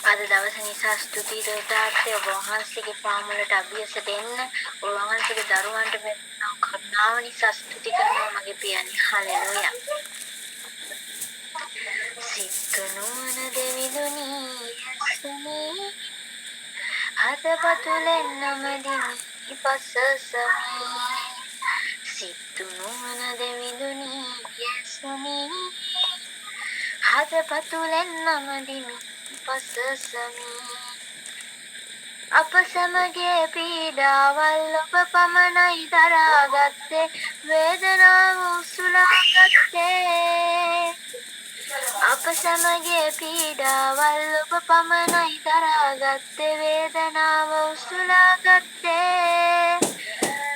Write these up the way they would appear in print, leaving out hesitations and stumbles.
අද දවස නිසා ස්තුතියි දෙවියන්ට ඔබ වහන්සේගේ පාමුලට අභියසට එන්න ඔබ වහන්සේගේ දරුවන්ට මෙන්න කරුණාව නිසා ස්තුති කරනවා මගේ පියාණන් හලෙලුයා සිතුනුවන දෙවිදුනි යසනේ හදපතුලෙන් නමදිනි පසසමි සිතුනුවන දෙවිදුනි යසනේ හදපතුලෙන් නමදිනි පසසමි අප සමගේ පීඩාවල් ඔබ පමණයි දරාගත්තේ වේදනාව උසුලාගත්තේ අප සමගේ පීඩාවල් ඔබ පමණයි දරාගත්තේ වේදනාව උසුලාගත්තේ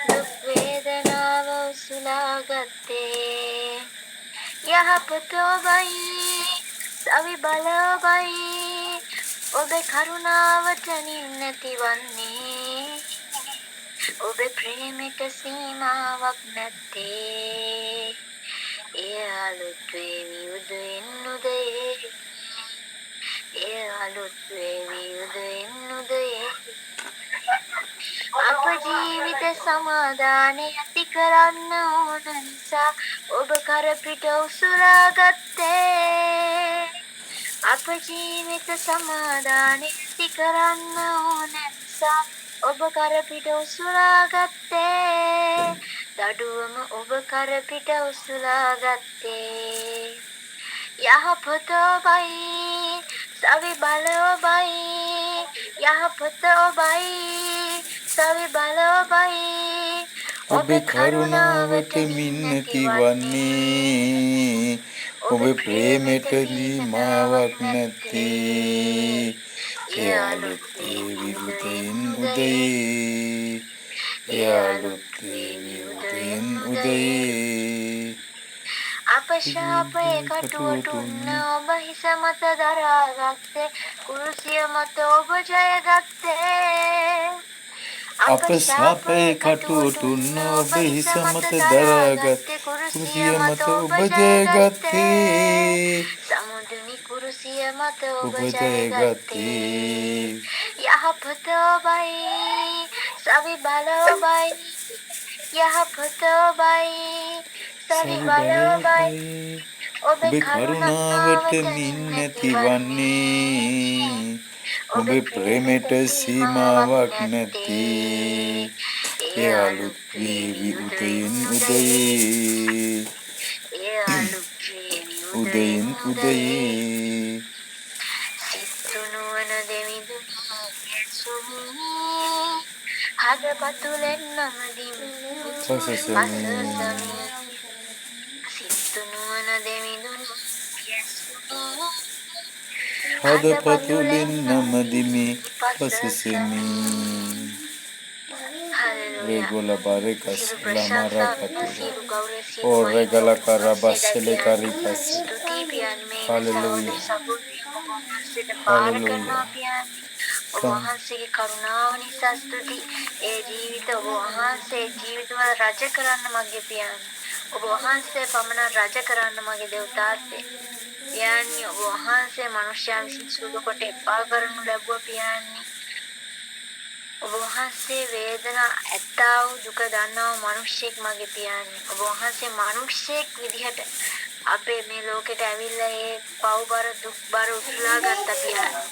දුක් වේදනාව උසුලාගත්තේ යහපත ඔබයි සවි බල ඔබයි ඔබේ කරුණාවට නින්නතිවන්නේ ඔබේ ප්‍රේමයට සීමාවක් නැත්තේ එය අලුත් වේවි උදෙන් උදේ එය අලුත් වේවි උදෙන් උදේ අප ජීවිත සමාදානය ඇති කරන්න ඕන නිසා ඔබ කරපිට උසුලා ගත්තේ අප ජීවිත සමාදානය ඇති කරන්න ඕන නිසා ඔබ කරපිට උසුලා ගත්තේ දඩුවම ඔබ කරපිට උසුලා ගත්තේ යහපත ඔබයි සවි බල ඔබයි යහපත ඔබයි සවි බල ඔබයි ඔබේ කරුණාවට මින්නති වන්නේ ඔබේ ප්‍රේමයට සීමාවක් නැත්තේ එය අලුත් වේවි උදෙන් උදේ එය අලුත් වේවි උදෙන් උදේ අප ශාපයේ කටුවටුන්න ඔබ හිස මත දරාගත්තේ කුරුසිය මත ඔබ ජයගත්තේ අප ශාපයේ කටුවටුන්න ඔබ හිස මත දරාගත්තේ කුරුසිය මත ඔබ ජයගත්තේ සමුදුනි කුරුසිය මත ඔබ ඔබ ජයගත්තේ ජයගත්තේ යහපත ඔබයි සවි බල ඔබයි යහපත ඔබයි සවි බල ඔබයි ඔබේ කරුණාවට මින්නති වන්නේ ඔබේ ප්‍රේමයට සීමාවක් නැත්තේ එය අලුත් වේවි උදෙන් උදේ එය අලුත් වේවි උදෙන් උදේ සිතුනුවන දෙවිදුනි යසුනි හදපතුලෙන් නමදිමි පසසමි සිතුනුවන දෙවිදුනි යසුනි හදපතුලෙන් නමදිමි පසසමි Regola barricas, la maracatura. Oh, regala carabasele caricas. Hallelujah. Hallelujah. ඔබ වහන්සේගේ කරුණාව නිසා ස්තුති. ඒ ජීවිත ඔබ වහන්සේ ජීවිතවල රජ කරන්න මගේ පියාණන්. ඔබ වහන්සේ පමණ රජ කරන්න මගේ දෙව්තාත්තේ. පියාණන් ඔබ වහන්සේ මනුෂ්‍යයන් විසින් සුළු කොට එපා කරනු ලැබුවා පියාණන්. ඔබ වහන්සේ වේදනා ඇත්තා වූ දුක දන්නා වූ මිනිසෙක් මගේ පියාණන්. ඔබ වහන්සේ මිනිසෙක් විදිහට අපේ මේ ලෝකෙට ඇවිල්ලා ඒ පව්බර දුක්බර උත්ලා ගත්ත පියාණන්.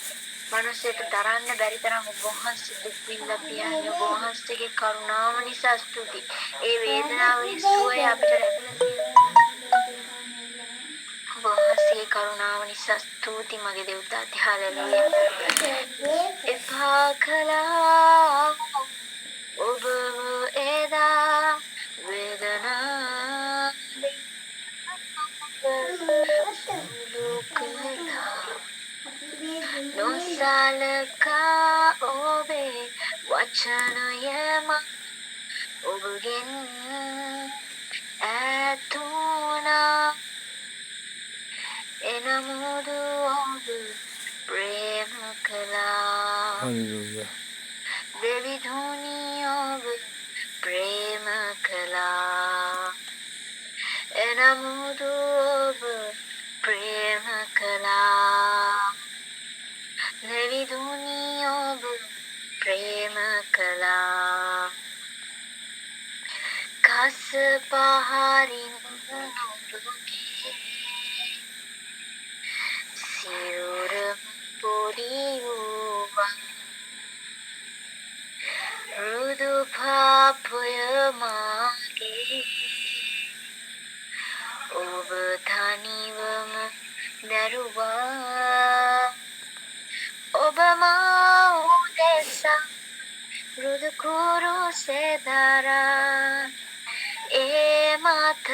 මිනිසෙට දරන්න බැරි තරම් ඔබ වහන්සේ දුක් විඳලා පියාණන්. ඔබ වහන්සේගේ කරුණාව නිසා ස්තුති. ඒ වේදනාවේ සුවය අපිට ලැබිලා තියෙනවා. ඔබ වහන්සේගේ කරුණාව නිසා ස්තුති මගේ දෙව්තාති. හලෙලුයා. එපා කළා ඔබ එදා වේදනා නොසලකා ඔබේ වචනයම ඔබගෙන් ඈතුණා එනමුදු ඔබ ප්‍රේම කළා Hallelujah. දෙවිධුනි ඔබ ප්‍රේම කළා එනමුදු ඔබ පහරින් නුරුගේ සිරුරම පොඩි වූවන් මෘදු පාපය මාගේ ඔබ තනිවම දරුවා ඔබ මා උදෙසා මෘදු කුරුසේ දරා ඒ මත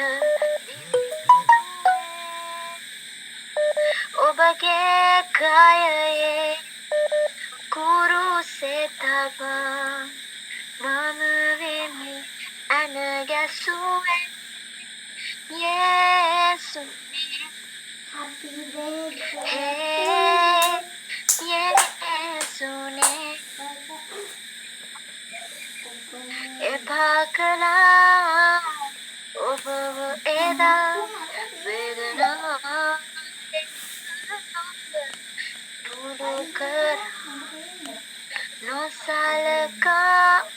ඔබගේ කයේ කුරුසේ තබා මම වෙමි ඇන ගැසුවේ 예수님 예수님 에바그라 오버버 에다 베드나 부르그라 노살까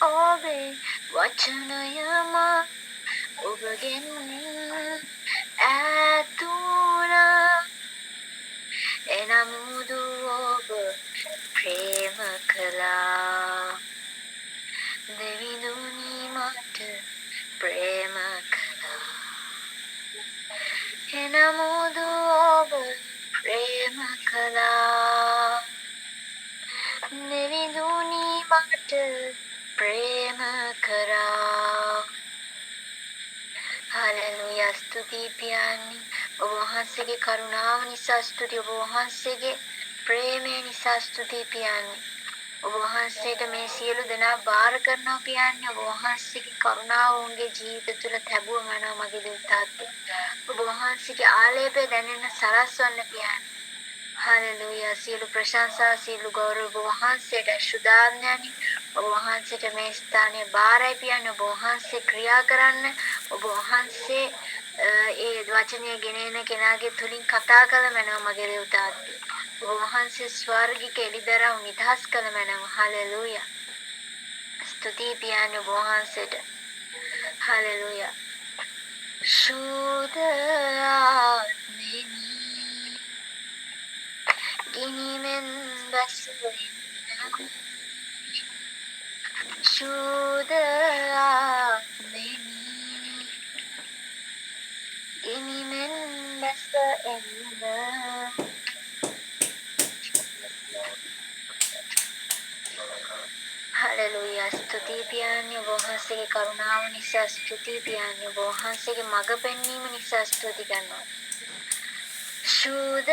오베 와츠나야마 ඔබගෙන් ඇතුණ එනමුදු ඔබ ප්‍රේම කළා දෙවිදුනි මට ප්‍රේම කළා එනමුදු ඔබ ප්‍රේම කළා දෙවිදුනි මට ප්‍රේම කරා हालेलुया स्तुति पियानी ඔබ වහන්සේගේ කරුණාව නිසා ස්තුති ඔබ වහන්සේගේ ප්‍රේමය නිසා ස්තුති පියාණනි ඔබ වහන්සේට මේ සියලු දෙනා බාර කරනවා පියාණනි ඔබ වහන්සේගේ කරුණාව ඔවුන්ගේ ජීවිත තුළ තැබුවම යනවා මගේ දෙව් තාත්තේ ඔබ වහන්සේගේ ආලේපය දැනෙන්න සලස්වන්න පියාණනි हालेलुया සියලු ප්‍රශංසා සියලු ගෞරව ඔබ වහන්සේට ශුද්ධාඥානි ඔබ වහන්සේට මේ ස්ථානයේ බාරයි පියාණනි ඔබ වහන්සේ ක්‍රියා කරන්න ඔබ වහන්සේ ඒ වචනය ගෙනෙන කෙනාගේ තුලින් කතා කළ මනෝ මගේ දේව තාත්තේ ඔබ වහන්සේ ස්වර්ගික එළිදරව් නිදහස් කළ මනෝ හලෙලූයා ස්තුති පියාණනි ඔබ වහන්සේට හලෙලූයා සුද්ධ ආත්මෙනි ගිනිමෙන් බැසෙන්න සුද්ධ ආත්මෙනි ගිනිමෙන් බැසෙන්න हालेलुया स्तुति पियाණනි ඔබ වහන්සේගේ කරුණාව නිසා ස්තුති පියාණනි ඔබ වහන්සේගේ මඟ පෙන්වීම නිසා ස්තුති කරනවා සුද්ධ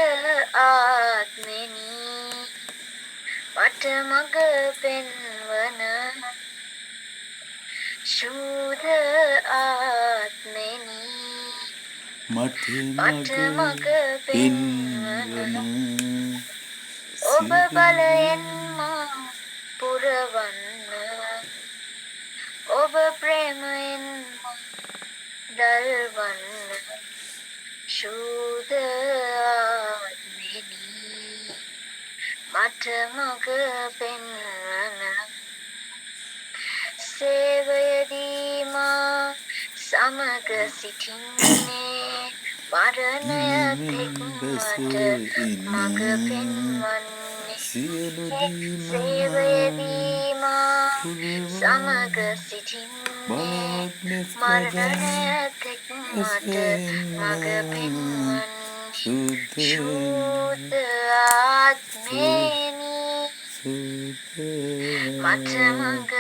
ආත්මෙනි මට මඟ පෙන්වන සුද්ධ ආත්මෙනි මට මඟ පෙන්වන ඔබ බලයෙන් මා පුරවන්න ඔබ ප්‍රේමයෙන් දල්වන්න සුද්ධ ආත්මෙනි මට මඟ පෙන්වන සේවයදී මා සමග සිටින්නේ මරණය තෙක් මට මඟ පෙන්වන්නේ සේවයදී මා සමග සිටින්නේ මරණය තෙක් මට මඟ පෙන්වන්නේ සුද්ධ ආත්මෙනි මට මඟ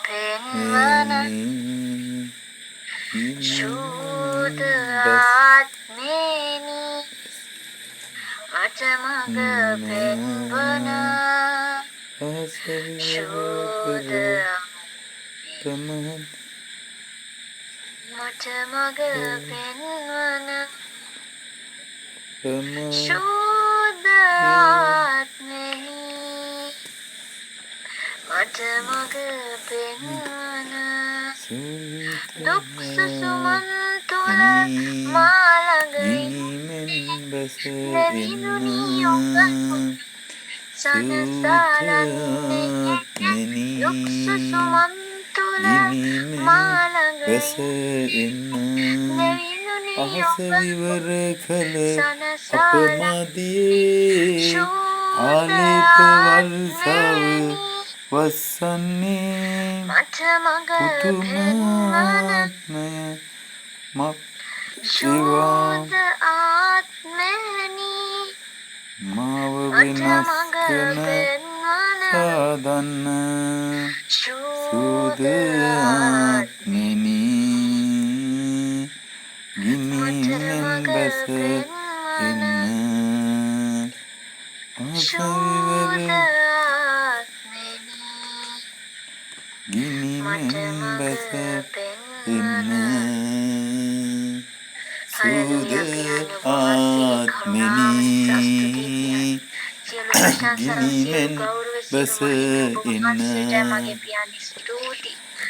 පෙන්වන සුද්ධ ආත්මෙනි මට මඟ පෙන්වන සුද්ධ මට මඟ පෙන්වන සුද්ධ ආත්මෙනි මට මඟ පෙන්වන දුක් සුසුමන් තුල මා ළඟ දෙවිඳුනි ඔබ සනසලන්නේ දුක් සුසුමන් තුල ගිනිමෙන් බැස එන්න අහස විවර කළ අපමදියේ ආලේප වර්ෂාව වස්සන්නේ පුතුමාත්මය ඒවා මාව වෙනස් කන සාදන්න සුද ආත්මෙනි ගිනිමෙන් බැස එන්න ආසවිවර ගිනිමෙන් බැස එන්න සුද ආත්මෙනි ගිනිමෙන් බැස එන්න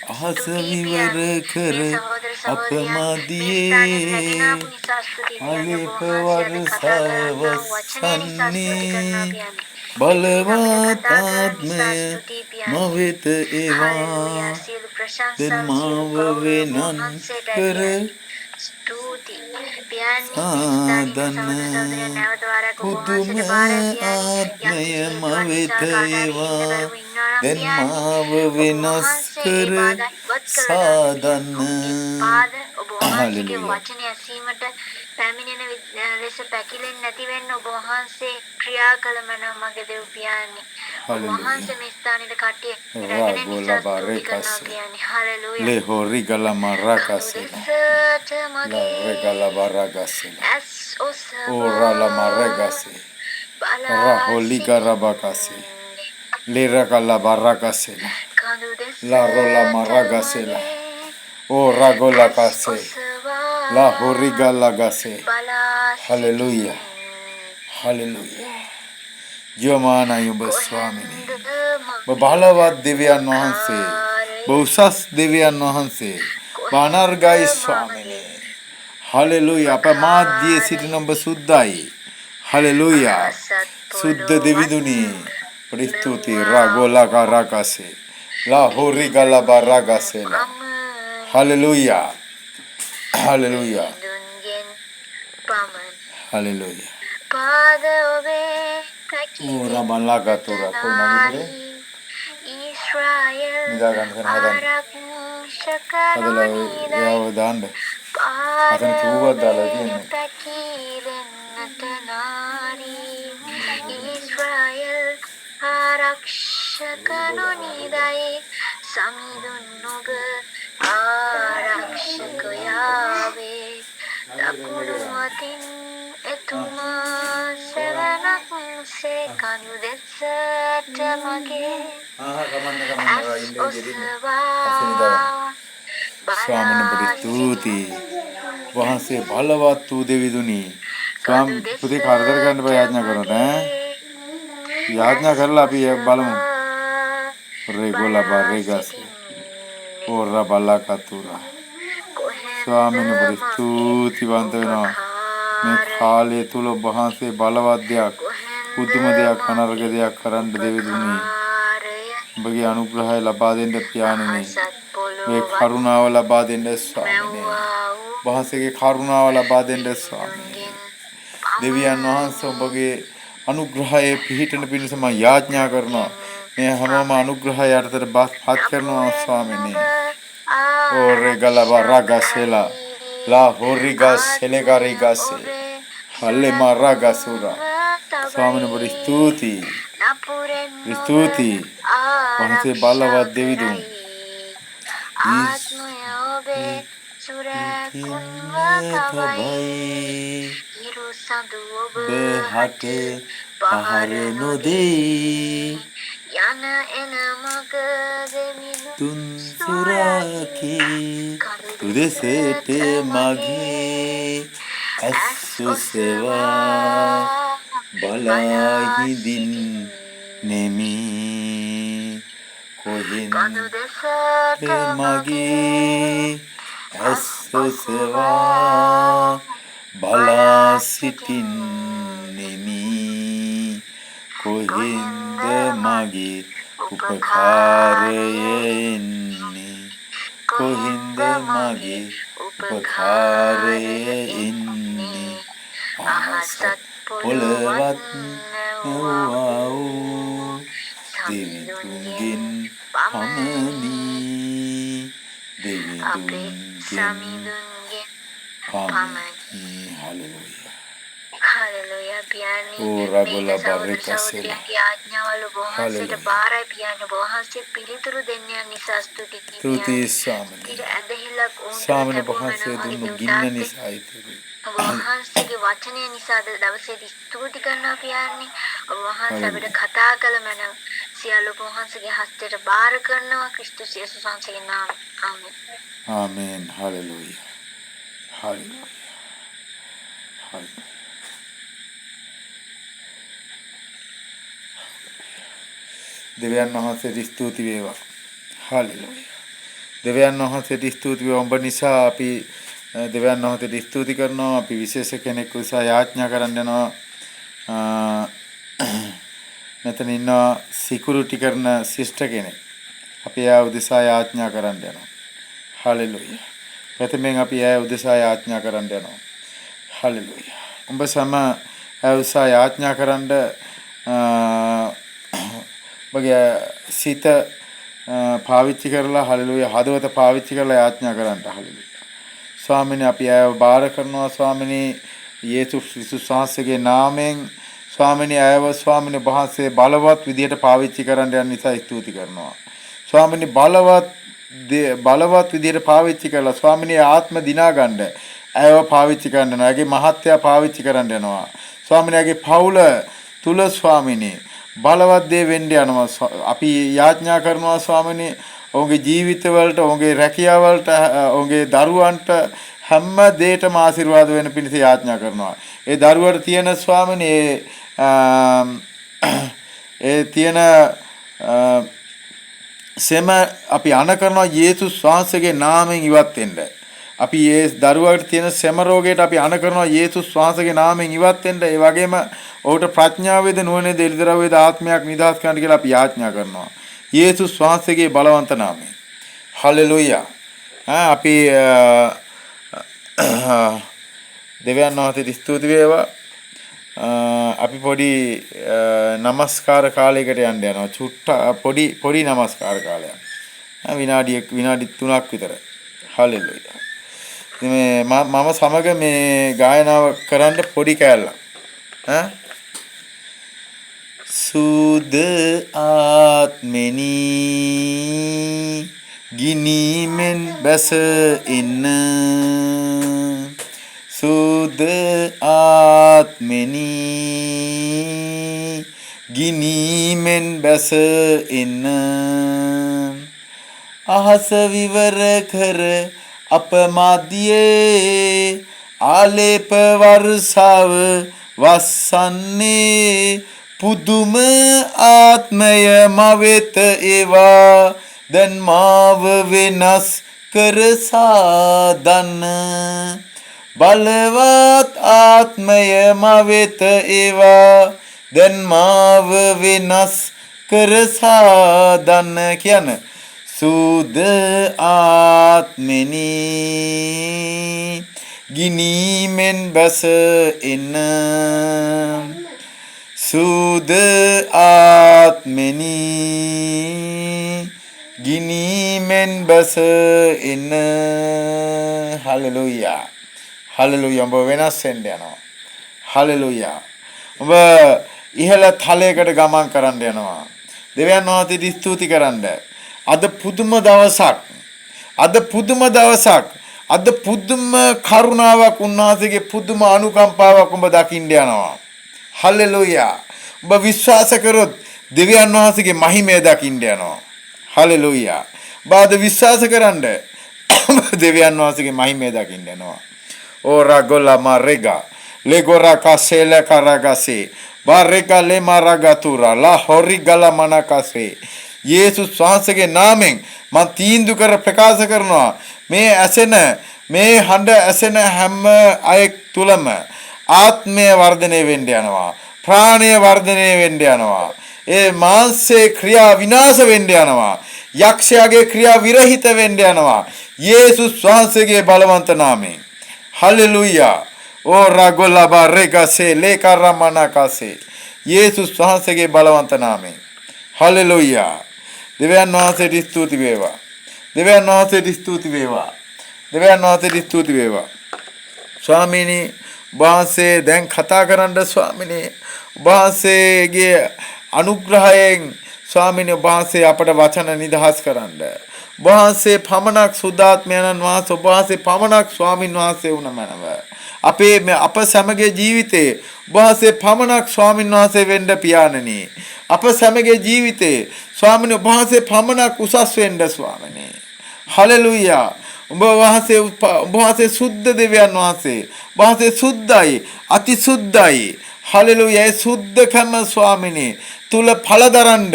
අහස විවර කර අපමදියේ ආලේප වර්ෂවස්සන්නේ බලවත් ආත්මය මවෙත ඒවා දැන් මාව වෙනස් කර සාදන්න පුදුම ආත්මය මවෙත ඒවා දැන් මාව වෙනස් කර සාදන්න වචනය ඇසීමට පැමිණෙන ලෙස පැකිලෙන්නේ නැති වෙන්න ඔබ වහන්සේ ක්‍රියා කළ මන මගේ දෙව් පියාණනි. ඔබ වහන්සේ මේ ස්ථානෙට කට්ටිය රැගෙන නිසා ස්තුති කරනවා පියාණනි. Hallelujah. Le horigala maracase. La regala baragase. Ora la maragase. Raholiga rabakase. Le regala baragase. La rola maragase. O ragola kase. La horigala gase. Hallelujah. Hallelujah. ජයමානයුබ ස්වාමිනී. බලවත් දෙවියන් වහන්සේ, බෞසස් දෙවියන් වහන්සේ, බානර්ගයි ස්වාමිනී. හලෙලූයා. අප මාධ්‍යයේ සිටින ඔබ සුද්ධයි. හලෙලූයා. සුද්ධ දෙවිඳුනි. ප්‍රස්තුති රාගෝලා කරකසේ. ලා හොරිගලා බරගසෙලා. හලෙලූයා. හලෙලූයා. හලෙලූයා. පාද ඔබේ Ora malagatura kau nani Israel nidagan kan hadan adalah ya wadanda akan tuwa dalagi ini Israel ආරක්ෂකනු නිදයි සමිඳුන්නොබ ආරක්ෂකයාවේ දකුණු අතින් එතුමා සෙවණක් සේ කඳු දෙසට මගේ ස්වාමීන් වහන්සේ වහන්සේ බලවත් වූ දෙවිඳුනි ස්වාමී පුතේ කරදර ගන්න බෑ යාඥා කරනට යාඥා කරලා අපි බලමු රේගෝලා බාරේගස් ඕරා බලාකතුරා ස්වාමීන් වහන්සේ ස්තුතිවන්ත වෙනවා මේ කාලය තුල වහන්සේ බලවත් දෙයක් පුදුම දෙයක් අනර්ග දෙයක් කරන්න දෙවිඳුනි ඔබගේ අනුග්‍රහය ලබා දෙන්න පියාණෙනි මේ කරුණාව ලබා දෙන්න ස්වාමීනි වහන්සේගේ කරුණාව ලබා දෙන්න ස්වාමීනි දෙවියන් වහන්සේ ඔබගේ අනුග්‍රහයේ පිහිටන පිණිස මම යාඥා කරනවා මේ හැමෝම අනුග්‍රහය යටතට පත් කරනවා ස්වාමීනි ඕරේ ගලවා රාගසෙලා ලා හොරිගස් සෙලගරිගස් හල්ලේ මාරාගසුරා ස්වාමීනි බොහොම ස්තුතියි වහන්සේ බලවත් දෙවිඳුන් ආත්මය ඔබේ සුරකුන්වතවයි ඉරු සඳු ඔබ හට පහර නොදෙයි යන එන මග දෙමිනු තුන් සුරකී තුදෙසට මගේ ඇස්සොසවා බලාහිදින් නෙමි කොහෙන් මගේ ඇස්සොසවා බලා සිටින් නෙමි කොහෙන්ද මගේ උපකාරය එන්නේ කොහින්ද මගේ උපකාරය එන්නේ අහසත් පොළවත් නොවා වූ දෙවිඳුන්ගෙන් පමණි අපේ සමිඳුන්ගෙන් පමණි. හලෙලුයා. හලෙලුයා පියාණන්. ඕ රගොලා බරකසෙලා. ආඥාවල වහන්සේට බාරයි පියාණන්. වහන්සේ පිළිතුරු දෙන්න නිසා ස්තුති ස්තුති ස්වාමීනි. ඇදහිල්ලක් ස්වාමීනි වහන්සේ දුන්නු ගින්න නිසායි තිබේ. වහන්සේගේ වචනය නිසා දවසේදී ස්තුති කරනවා පියාණන්. වහන්සේ අපිට කතා කළ මැනව සියලු වහන්සේගේ හස්තයට බාර කරනවා ක්‍රිස්තුස් යේසුස් වහන්සේගේ නාමයෙන්. ආමෙන්. ආමෙන්. හලෙලුයා. හලෙලුයා. හලෙලුයා. දෙවියන් වහන්සේට ස්තුති වේවා. හලෙලුයා. දෙවියන් වහන්සේට ස්තුති වේවා. ඔබ නිසා අපි දෙවියන් වහන්සේට ස්තුති කරනවා. අපි විශේෂ කෙනෙක් උසා යාඥා කරන්න යනවා. මෙතන ඉන්න සිකියුරිටි කරන සිස්ටර් කෙනෙක්. අපි එයා උදෙසා යාඥා කරන්න යනවා. හලෙලුයා. ප්‍රථමයෙන් අපි එයා උදෙසා යාඥා කරන්න යනවා. හලෙලුයා. ඔබ සම උසා යාඥා කරන්න ඔබගේ සිත පාවිච්චි කරලා හලෙලුයා හදවත පාවිච්චි කරලා යාඥා කරන්න. හලෙලුයා. ස්වාමීනි අපි අයව බාර කරනවා ස්වාමීනි යේසුස් ක්‍රිස්තුස් වහන්සේගේ නාමයෙන් ස්වාමීනි අයව ස්වාමීනි වහන්සේ බලවත් විදියට පාවිච්චි කරන්න යන නිසා ස්තුති කරනවා. ස්වාමීනි බලවත් විදියට පාවිච්චි කරලා ස්වාමීනි ආත්ම දිනා ගන්න අයව පාවිච්චි කරන්න යනවා. ඒගේ මහත්ය පාවිච්චි කරන්න යනවා. ස්වාමීනි ඒගේ පවුල තුල ස්වාමීනි බලවත් දේ වෙන්න යනවා. අපි යාඥා කරනවා ස්වාමීනි ඔවුන්ගේ ජීවිතවලට ඔවුන්ගේ රැකියාවලට ඔවුන්ගේ දරුවන්ට හැම දෙයකම ආශිර්වාද වෙන පිණිස යාඥා කරනවා. ඒ දරුවට තියෙන ස්වාමීනි ඒ තියෙන සෙම අපි අණ කරනවා යේසුස් වහන්සේගේ නාමයෙන් ඉවත් වෙන්න. අපි ඒ දරුවට තියෙන සෙම රෝගයට අපි අණ කරනවා යේසුස් වහන්සේගේ නාමයෙන් ඉවත් වෙන්න. ඒ වගේම ඔහුට ප්‍රඥාවේද නුවණේද එළිදරව්වේද ආත්මයක් නිදහස් කරන්න කියලා අපි යාඥා කරනවා. යේසුස් වහන්සේගේ බලවන්ත නාමයෙන්. හලෙලුයා. අපි දෙවියන් වහන්සේට ස්තුති වේවා. අපි පොඩි নমස්කාර කාලයකට යන්න යනවා. චුට්ට පොඩි নমස්කාර කාලයක්. විනාඩි 3ක් විතර. හලෙලුයා. මේ මම සමග මේ ගායනාව කරන්න පොඩි කෑල්ලක්. සුද ආත්මෙනි ගිනිමෙන් බැස ඉන්න සුද ආත්මෙනි ගිනිමෙන් බැස ඉන්න අහස විවර කර අපමාදියේ ආලේප වර්ෂාව වස්සන්නේ පුදුම ආත්මය මවෙත ඒවා දැන් මාව වෙනස් කර සාදන්න බලවත් ආත්මය මවෙත ඒවා දැන් මාව වෙනස් කර සාදන්න කියන සුද ආත්මෙනි ගිනිමෙන් බැස එන්න සුද ආත්මෙනි ගිනිමෙන් බැස එන්න. හලෙලුයා. හලෙලුයා. ඔබ වෙනස් වෙන්න යනවා. හලෙලුයා. ඔබ ඉහළ තලයකට ගමන් කරන්න යනවා. දෙවියන් වහන්සේට ස්තුති කරන්න. අද පුදුම දවසක්. අද පුදුම දවසක්. අද පුදුම කරුණාවක් උන්වහන්සේගේ පුදුම අනුකම්පාවක් ඔබ දකින්න යනවා. හලෙලුයා. ඔබ විශ්වාස කරොත් දෙවියන් වහන්සේගේ මහිමය දකින්න යනවා. හලෙලුයා. ඔබ විශ්වාස කරන්න දෙවියන් වහන්සේගේ මහිමය දකින්න යනවා. ඕරා ගොලා මාරෙගා ලෙගොරා කසෙල කරගසේ බාරෙගා ලෙමාරගතුරා ලා හොරිගලා මනකසේ යේසුස් වහන්සේගේ නාමයෙන් මම තීන්දුව කර ප්‍රකාශ කරනවා මේ ඇසෙන මේ හඬ ඇසෙන හැම අයෙක් තුලම ආත්මය වර්ධනය වෙන්න යනවා. ප්‍රාණය වර්ධනය වෙන්න යනවා. ඒ මාංශේ ක්‍රියා විනාශ වෙන්න යනවා. යක්ෂයාගේ ක්‍රියා විරහිත වෙන්න යනවා. යේසුස් වහන්සේගේ බලවන්ත නාමයෙන්. හලෙලූයා. ඕ රාගොලබා රේකසේ ලේකරමනකසේ. යේසුස් වහන්සේගේ බලවන්ත නාමයෙන්. හලෙලූයා. දෙවියන් වහන්සේට ස්තුති වේවා. දෙවියන් වහන්සේට ස්තුති වේවා. දෙවියන් වහන්සේට ස්තුති වේවා. ස්වාමීනි වහන්සේ දැන් කතා කරන්න ස්වාමීනි වහන්සේගේ අනුග්‍රහයෙන් ස්වාමීනි වහන්සේ අපට වචන නිදහස් කරන්න. වහන්සේ පමණක් සුද්ධාත්මයන්න් වහන්සේ වහන්සේ පමණක් ස්වාමින් වහන්සේ වුණමනව. අප සමගයේ ජීවිතේ වහන්සේ පමණක් ස්වාමින් වහන්සේ වෙන්න පියාණනි. අප සමගයේ ජීවිතේ ස්වාමීනි වහන්සේ පමණක් උසස් වෙන්න ස්වාමීනි. හලෙලූයා. උඹ වහන්සේ සුද්ධ දෙවියන් වහන්සේ. වහන්සේ සුද්ධයි, අති සුද්ධයි. හලෙලූයා. සුද්ධකම ස්වාමිනේ තුල පළදරන්න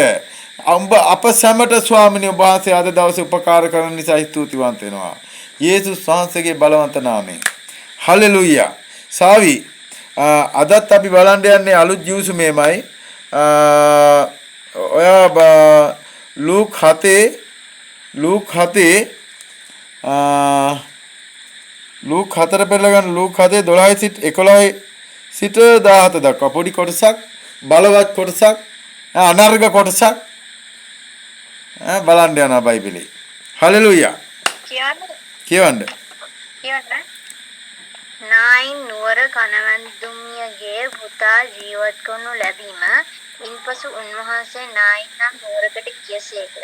උඹ අප සැමට ස්වාමිනේ වහන්සේ අද දවසේ උපකාර කරන නිසා ස්තුතිවන්ත වෙනවා. යේසුස් වහන්සේගේ බලවන්ත නාමයෙන්. හලෙලූයා. සාවි අදත් අපි බලන්න යන්නේ අලුත් ජීවිසුමේමයි. ඔයා ලූක් 7 ලූක් 4 පෙරලා ගන්න. ලූක් 7 12 සිට 11 සිට 17 දක්වා පොඩි කොටසක්, බලවත් කොටසක්, අනර්ග කොටසක් බලන්න යනවා බයිබලේ. හලෙලූයා. කියවන්න. නායින් නුවර කනවැන්දුමියගේ පුතා ජීවත් කරනු ලැබීම. ඉන්පසු උන්වහන්සේ නායින් නම් නුවරකට ගියසේක.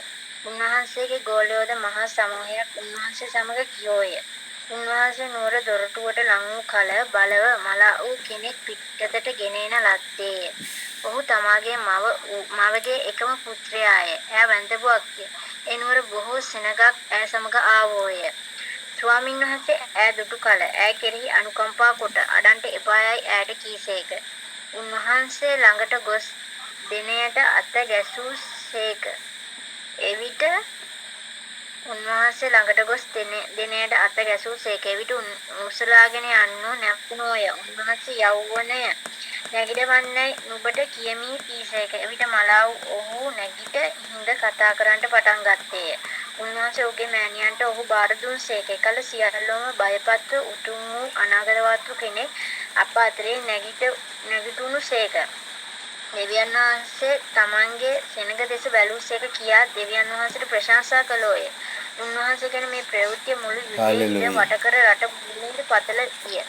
උන්වහන්සේගේ ගෝලයෝද මහා සමූහයක් උන්වහන්සේ සමග ගියෝය. උන්වහන්සේ නුවර දොරටුවට ලං වූ කල බලව මලා වූ කෙනෙක් පිටතට ගෙනෙන ලද්දේය. ඔහු තමාගේ මවගේ එකම පුත්‍රයාය. ඈ වැඳපුවක්ය. ඒ නුවර බොහෝ සෙනගක් ඈ සමග ආවෝය. ස්වාමීන් වහන්සේ ඈ දුටු කල ඈ කෙරෙහි අනුකම්පා කොට අඩන්ට එපායයි ඈට කීසේක. උන්වහන්සේ ළඟට ගොස් දෙනයට අත ගැසූසේක. එවිට උන්වහන්සේ ළඟට ගොස් දෙනයට අත ගැසූසේක. එවිට උසලාගෙන යන්නෝ නැවතුණෝය. උන්වහන්සේ යෞවනය නැගිටවන්නයි නුඹට කියමි කීසේක. එවිට මලාව් ඔහු නැගිට හිඳ කතා කරන්නට පටන් ගත්තේය. උන්වහන්සේ ඔහුගේ මෑණියන්ට ඔහු බාර දුන්සේක. එකල සියල්ලෝම බයපත්ව උතුම් වූ අනාගතවත් කෙනෙක් අප අතරේ නැගිටුණුසේක. දෙවියන් වහන්සේ තමන්ගේ සෙනඟ දෙස බැලූසේක කියා දෙවියන් වහන්සේට ප්‍රශංසා කළෝය. උන්වහන්සේ ගැන මේ ප්‍රවෘත්තිය මුළු යුදෙහිම වට කර රට මුළුල්ලේ පතල විය.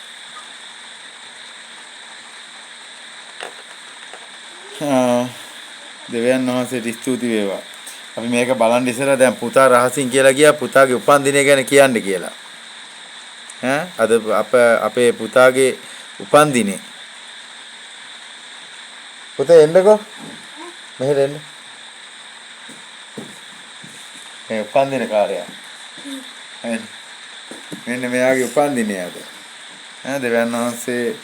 දෙවියන් වහන්සේට ස්තුති වේවා. අපි මේක බලන් ඉස්සර දැන් පුතා රහසින් කියලා ගියා පුතාගේ උපන්දිනය ගැන කියන්න කියලා. අද අපේ පුතාගේ උපන්දිනේ. පුතේ එන්නකෝ. මෙහෙට එන්න. මේ උපන්දින කාර්යය. මෙන්න මෙයාගේ උපන්දිනේ අද. දෙවියන් වහන්සේ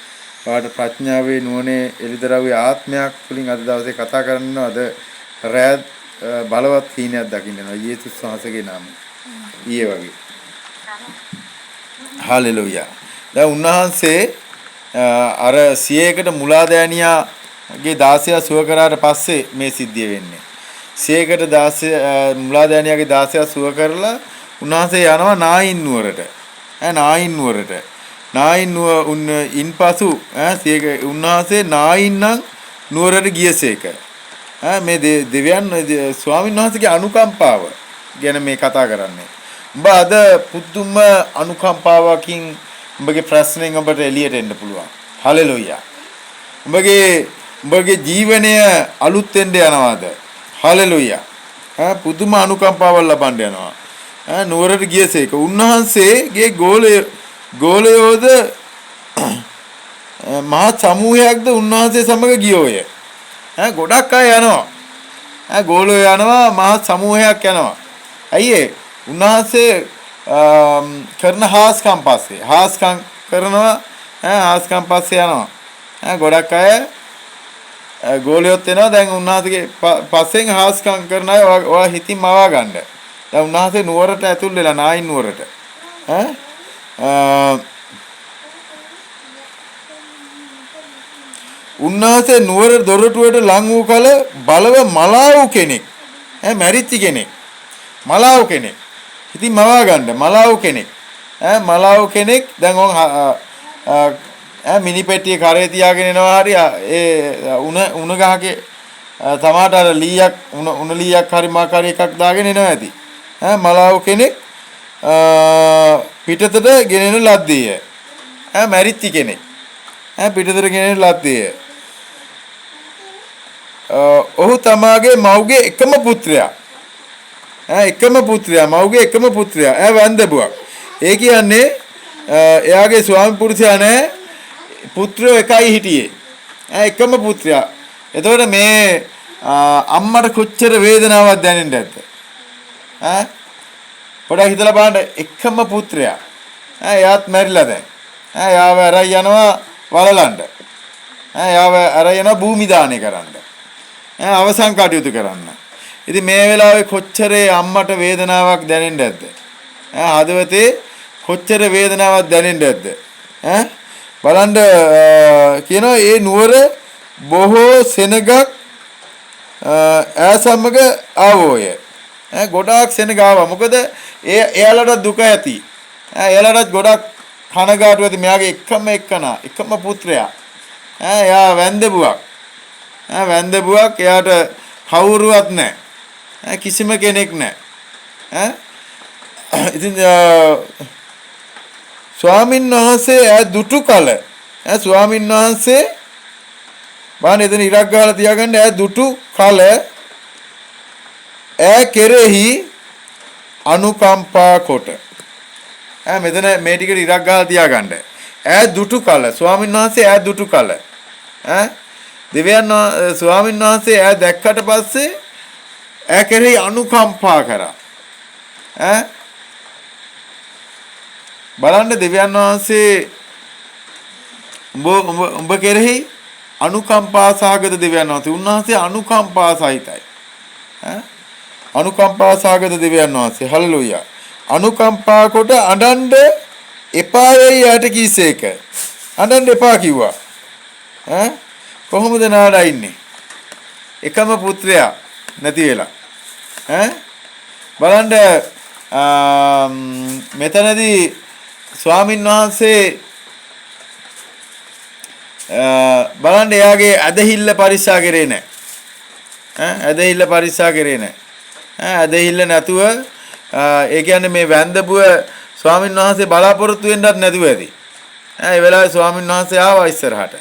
වාට ප්‍රඥාවේ නුවණේ එළිදරව්වේ ආත්මයක් තුලින් අද දවසේ කතා කරනවා. අද රැත් බලවත් හීනයක් දකින්න යනවා යේසුස් වහන්සේගේ නාමයෙන්. ඊයේ වගේ. හලෙලූයා. දැන් උන්වහන්සේ අර සියයකට මුලාදෑනියාගේ 16 සුව කරාට පස්සේ මේ සිද්ධිය වෙන්නේ. සියයකට 16 මුලාදෑනියාගේ 16 සුව කරලා උන්වහන්සේ යනවා නායින් නුවරට. නායින් නුවරට. නායින් ඉන්පසු උන්වහන්සේ නායින් නුවරට ගියසේක. මේ දෙවියන් ස්වාමීන් වහන්සේගේ අනුකම්පාව ගැන මේ කතා කරන්නේ. උඹ අද පුදුම අනුකම්පාවකින් උඹගේ ප්‍රශ්නෙන් ඔබට එළියට එන්න පුළුවන්. හලෙලූයා. උඹගේ ජීවනය අලුත් වෙන්න යනවාද? හලෙලූයා. පුදුම අනුකම්පාවක් ලබන්න යනවා. නුවරට ගියසේක. උන්වහන්සේගේ ගෝලයෝද මහා සමූහයක්ද උන්වහන්සේ සමග ගියෝය. ගොඩක් අය යනවා. ගෝලෝ යනවා මහා සමූහයක් යනවා. ඇයි උන්වහන්සේ කරන හාස්කම් පස්සේ හාස්කම් කරනවා. හාස්කම් පස්සේ යනවා. ගොඩක් අය ගෝලියොත් එනවා. දැන් උන්වහන්සේගේ පස්සෙන් හාස්කම් කරන අය ඔයා හිතින් මවා ගන්න. දැන් උන්වහන්සේ නුවරට ඇතුල් වෙලා නායින් නුවරට. උන්වහන්සේ නුවර දොරටුවට ලං වූ කල බලව මලාව් කෙනෙක් මැරිච්ච කෙනෙක් මලාව් කෙනෙක් ඉතින් මවා ගන්න මලාව් කෙනෙක් මලාව් කෙනෙක් දැන් මිනි පෙට්ටිය කරේ තියාගෙන එනවා හරි ඒ උණ ගහගේ තමාට අර ලීයක් උණ ලීයක් හරි මාකාරී එකක් දාගෙන එනවා ඇති මලාව් කෙනෙක් පිටතට ගෙනෙන ලද්දේය මැරිච්ච කෙනෙක් පිටතට ගෙනෙන ලද්දේය ඔහු තමාගේ මව්ගේ එකම පුත්‍රයා මව්ගේ එකම පුත්‍රයා වැන්දබුවක් ඒ කියන්නේ එයාගේ ස්වාමි පුරුෂයා නැහැ පුත්‍රයෝ එකයි හිටියේ එකම පුත්‍රයා එතකොට මේ අම්මට කොච්චර වේදනාවක් දැනෙන්නේ නැද්ද පොඩ්ඩක් හිතලා බලන්න එකම පුත්‍රයා එයාත් මැරිලා දැන් එයාව අරයි යනවා වලලන්න එයාව අරයි යනවා භූමි දාණය කරන්න අවසන් කටයුතු කරන්න ඉතින් මේ වෙලාවේ කොච්චර අම්මට වේදනාවක් දැනෙන්නේ නැද්ද හදවතේ කොච්චර වේදනාවක් දැනෙන්නේ නැද්ද බලන්න කියනවා ඒ නුවර බොහෝ සෙනගක් ඈ සමග ආවෝය ගොඩාක් සෙනග ආවා මොකද එයාලට දුක ඇති එයාලට ගොඩක් කනගාටු ඇති මෙයාගේ එකම පුත්‍රයා එයා වැන්දබුවක් එයාට කවුරුවත් නැහැ කිසිම කෙනෙක් නැහැ ඉතින් ස්වාමීන් වහන්සේ දුටු කල ස්වාමීන් වහන්සේ බාන එතන ඉරක් ගහලා තියාගන්න දුටු කල කෙරෙහි අනුකම්පා කොට මෙතන මේ ටිකට ඉරක් ගහලා තියාගන්න දුටු කල ස්වාමීන් වහන්සේ දුටු කල දෙවියන් ස්වාමීන් වහන්සේ දැක්කට පස්සේ කෙරෙහි අනුකම්පා කරා බලන්න දෙවියන් වහන්සේ උඹ කෙරෙහි අනුකම්පා සහගත දෙවියන් වහන්සේ උන්වහන්සේ අනුකම්පා සහිතයි අනුකම්පා සහගත දෙවියන් වහන්සේ හල්ලෙලූයා අනුකම්පා කොට අඬන්න එපා යයි යට කීසේක අඬන්න එපා කිව්වා කොහොමද නාඩා ඉන්නේ එකම පුත්‍රයා නැති වෙලා බලන්න මෙතනදී ස්වාමින් වහන්සේ බලන්න එයාගේ ඇදහිල්ල පරික්ෂා කරේ නැහැ ඇදහිල්ල පරික්ෂා කරේ නැහැ ඇදහිල්ල නැතුව ඒ කියන්නේ මේ වැන්දබුව ස්වාමින් වහන්සේ බලාපොරොත්තු වෙන්නත් නැතුව ඇති ඒ වෙලාවේ ස්වාමින් වහන්සේ ආවා ඉස්සරහට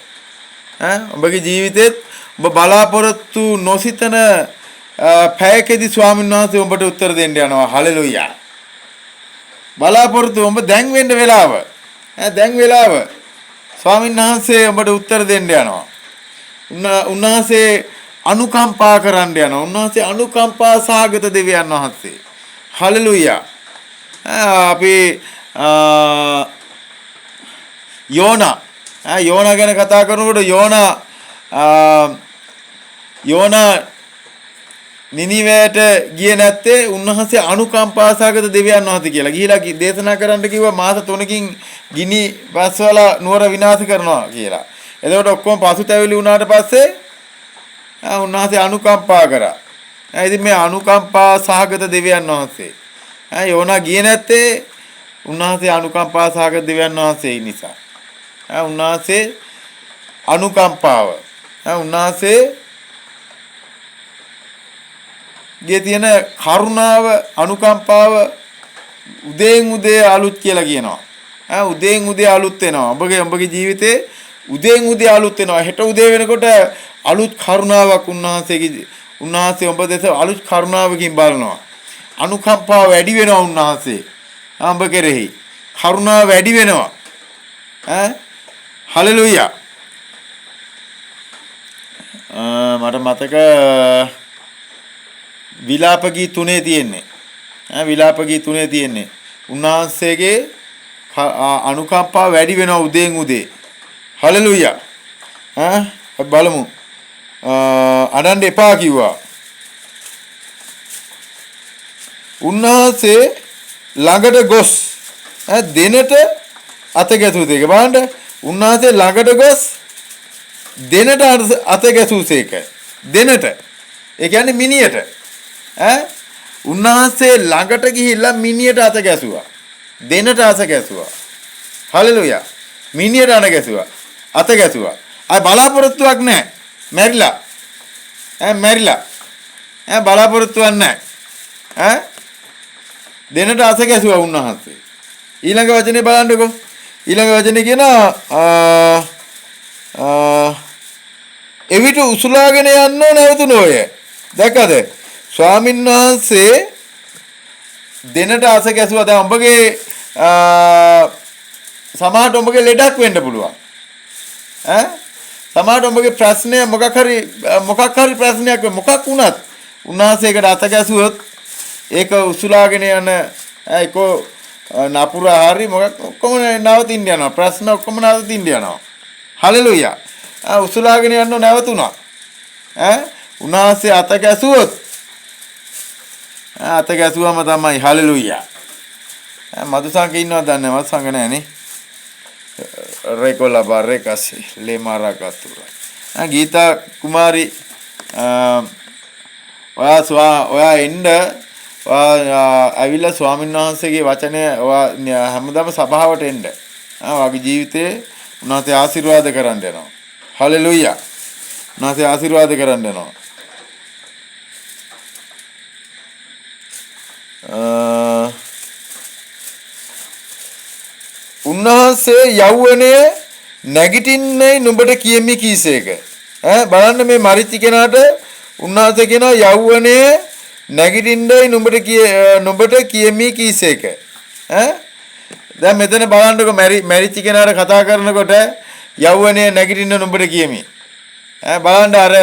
ඔබගේ ජීවිතෙත් ඔබ බලාපොරොත්තු නොසිතන පැයකදී ස්වාමින් වහන්සේ ඔබට උත්තර දෙන්න යනවා හලෙලුයා බලාපොරොත්තු ඔබ දැන් වෙන්න වෙලාව ස්වාමීන් වහන්සේ ඔබට උත්තර දෙන්න යනවා උන්වහන්සේ අනුකම්පා කරන්න යනවා උන්වහන්සේ අනුකම්පා සහගත දෙවියන් වහන්සේ හලෙලුයා අපි යෝනා ගැන කතා කරනකොට යෝනා නිනිවේට ගියේ නැත්තේ උන්වහන්සේ අනුකම්පා සහගත දෙවියන් වහන්සේ කියලා. ගිහිලා දේශනා කරන්න කිව්වා මාස 3කින් ගිනි බස්වල නුවර විනාශ කරනවා කියලා. එතකොට ඔක්කොම පසුතැවිලි වුණාට පස්සේ උන්වහන්සේ අනුකම්පා කරා. ඉතින් මේ අනුකම්පා සහගත දෙවියන් වහන්සේ. යෝනා ගියේ නැත්තේ උන්වහන්සේ අනුකම්පා සහගත දෙවියන් වහන්සේ නිසා. උන්වහන්සේ අනුකම්පාව. උන්වහන්සේ ගේ තියෙන කරුණාව අනුකම්පාව උදේන් උදේ අලුත් කියලා කියනවා. උදේන් උදේ අලුත් වෙනවා. ඔබගේ ජීවිතේ උදේන් උදේ අලුත් වෙනවා. හෙට උදේ වෙනකොට අලුත් කරුණාවක් උන්වහන්සේ ඔබ දෙස අලුත් කරුණාවකින් බලනවා. අනුකම්පාව වැඩි වෙනවා උන්වහන්සේ. ඔබ කෙරෙහි කරුණාව වැඩි වෙනවා. හලෙලුයා. මට මතක විලාප ගී 3 තියෙන්නේ. විලාප ගී 3 තියෙන්නේ. උන්වහන්සේගේ අනුකම්පාව වැඩි වෙනවා උදේන් උදේ. හලෙලුයා. බලමු. අඬන්න එපා කිව්වා. උන්වහන්සේ ළඟට ගොස් දෙනට අත ගැසූ තේක. බලන්න උන්වහන්සේ ළඟට ගොස් දෙනට අත ගැසූසේක. දෙනට. ඒ කියන්නේ මිනියට. උන්වහන්සේ ළඟට ගිහිල්ලා මිනියට අත ගැසුවා. දෙනට අත ගැසුවා. හලෙලුයා. මිනියට අත ගැසුවා. අත ගැසුවා. ආ බලාපොරොත්තුවක් නැහැ. මැරිලා. මැරිලා. බලාපොරොත්තුවක් නැහැ. දෙනට අත ගැසුවා උන්වහන්සේ. ඊළඟ වචනේ බලන්නකෝ. ඊළඟ වචනේ කියනවා එවිට උසුලාගෙන යන්නෝ නැවතුනෝය. දැක්කද? ස්වාමීන් වහන්සේ දෙනට අත ගැසුවා. දැන් ඔබගේ සමහරට ඔබගේ ලෙඩක් වෙන්න පුළුවන්. සමහරට ඔබගේ ප්‍රශ්නය මොකක් හරි ප්‍රශ්නයක් මොකක් වුණත් උන්වහන්සේකට අත ගැසුවොත් ඒක උසුලාගෙන යන ඒකෝ නපුර හරි මොකක් ඔක්කොම නවතින්න යනවා. ප්‍රශ්න ඔක්කොම නවතින්න යනවා. හලෙලුයා. උසුලාගෙන යන්න නැවතුණා. උන්වහන්සේ අත ගැසුවොත් අත ගැසුවම තමයි හලෙලුයා. මදුසංග ඉන්නවද දන්නේ නැහැ. මදුසංග නැහනේ. රේකොලා බාරේකසි ලේමාරාගතුරා. ගීතා කුමාරි ඔයා එන්න ඇවිල්ලා ස්වාමීන් වහන්සේගේ වචනය ඔයා හැමදාම සභාවට එන්න. ඔයාගේ ජීවිතේ උන්වහන්සේ ආශිර්වාද කරන්න යනවා. හලෙලුයා. උන්වහන්සේ ආශිර්වාද කරන්න යනවා. උන්වහන්සේ යෞවනයේ නැගිටින්නේ නුඹට කියමි කීසේක. බලන්න මේ මරිච්ච කෙනාට උන්වහන්සේ කියනවා යෞවනයේ නැගිටින්නේ නුඹට කියමි කීසේක. දැන් මෙතන බලන්නකො මරිච්ච කෙනාට කතා කරනකොට යෞවනයේ නැගිටින්න නුඹට කියමි. බලන්න අර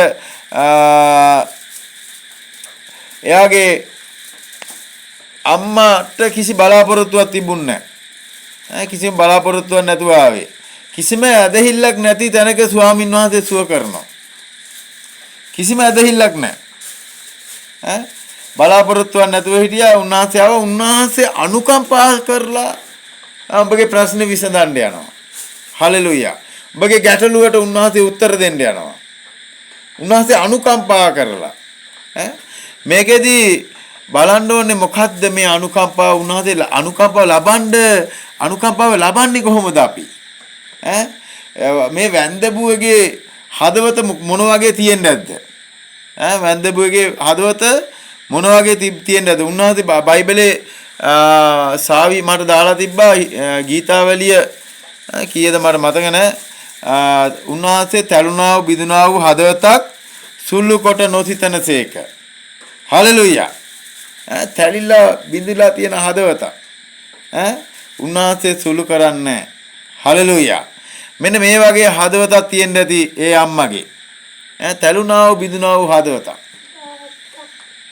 එයාගේ අම්මාට කිසි බලාපොරොත්තුවක් තිබුණේ නැහැ. කිසිම බලාපොරොත්තුවක් නැතුව ආවේ. කිසිම ඇදහිල්ලක් නැති තැනක ස්වාමින් වහන්සේ සුව කරනවා. කිසිම ඇදහිල්ලක් නැහැ. බලාපොරොත්තුවක් නැතුව හිටියා. උන්වහන්සේ ආවා. උන්වහන්සේ අනුකම්පා කරලා ඔබගේ ප්‍රශ්න විසඳන්න යනවා. හලෙලුයා. ඔබගේ ගැටලුවට උන්වහන්සේ උත්තර දෙන්න යනවා. උන්වහන්සේ අනුකම්පා කරලා. මේකෙදී බලන්න ඕනේ මොකද්ද මේ අනුකම්පාව උන්වහන්සේ අනුකම්පාව ලබන්නේ කොහොමද අපි? මේ වැන්දබුවගේ හදවත මොන වගේ තියෙන්නේ නැද්ද? වැන්දබුවගේ හදවත මොන වගේ තියෙන්නේ නැද්ද? උන්වහන්සේ බයිබලේ සාවි මට දාලා තිබ්බා ගීතාවලිය කීයද මට මතක නැහැ. උන්වහන්සේ තැළුණා වූ බිඳුණා වූ හදවතක් සුළු කොට නොසිතනසේක. හලෙලුයා. තැලිලා බිඳිලා තියෙන හදවතක්. උන්වහන්සේ සුළු කරන්නේ. හලෙලුයා. මෙන්න මේ වගේ හදවතක් තියෙන්න ඇති ඒ අම්මගේ. තැළුණා වූ බිඳුණා වූ හදවතක්.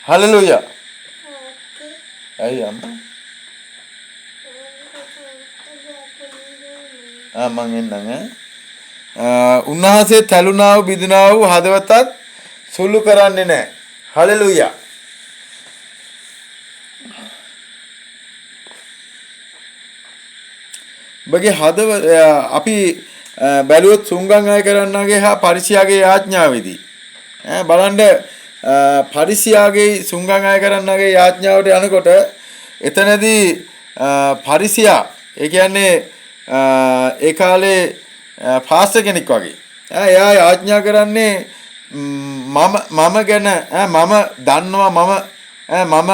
හලෙලුයා. අයිය අම්මා. මං එන්නම් උන්වහන්සේ තැළුණා වූ බිඳුණා වූ හදවතක් සුළු කරන්නේ නැහැ. හලෙලුයා. බගේ අපි බැලුවොත් සුංගම් අය කරන්නගේ හා පරිසියාගේ යාඥාවේදී බලන්න පරිසියාගේ සුංගම් අය කරන්නගේ යාඥාවට යනකොට එතනදී පරිසියා ඒ කියන්නේ ඒ කාලේ පාස්ටර් කෙනෙක් වගේ එයා යාඥා කරන්නේ මම ගැන මම දන්නවා මම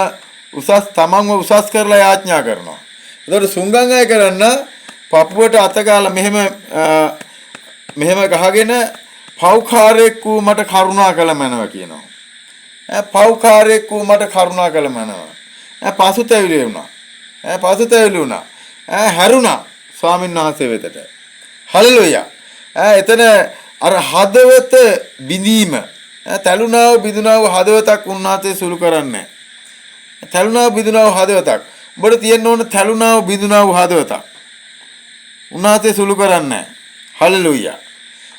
තමන්ව උසස් කරලා යාඥා කරනවා. එතකොට සුංගම් අය කරන්න පපුවට අත ගාලා මෙහෙම ගහගෙන පව්කාරයෙක් වූ මට කරුණා කළ මැනව කියනවා. පව්කාරයෙක් වූ මට කරුණා කළ මැනව. පසුතැවිලි වුණා. පසුතැවිලි වුණා. හැරුණා ස්වාමීන් වහන්සේ වෙතට. හලෙලුයා. එතන අර හදවත බිඳීම තැළුණා වූ බිඳුණා වූ හදවතක් උන්වහන්සේ සුළු කරන්නේ. තැළුණා වූ බිඳුණා වූ හදවතක්. ඔබට තියෙන්න ඕන තැළුණා වූ බිඳුණා වූ හදවතක්. උන්වහන්සේ සුළු කරන්නේ. හලෙලුයා.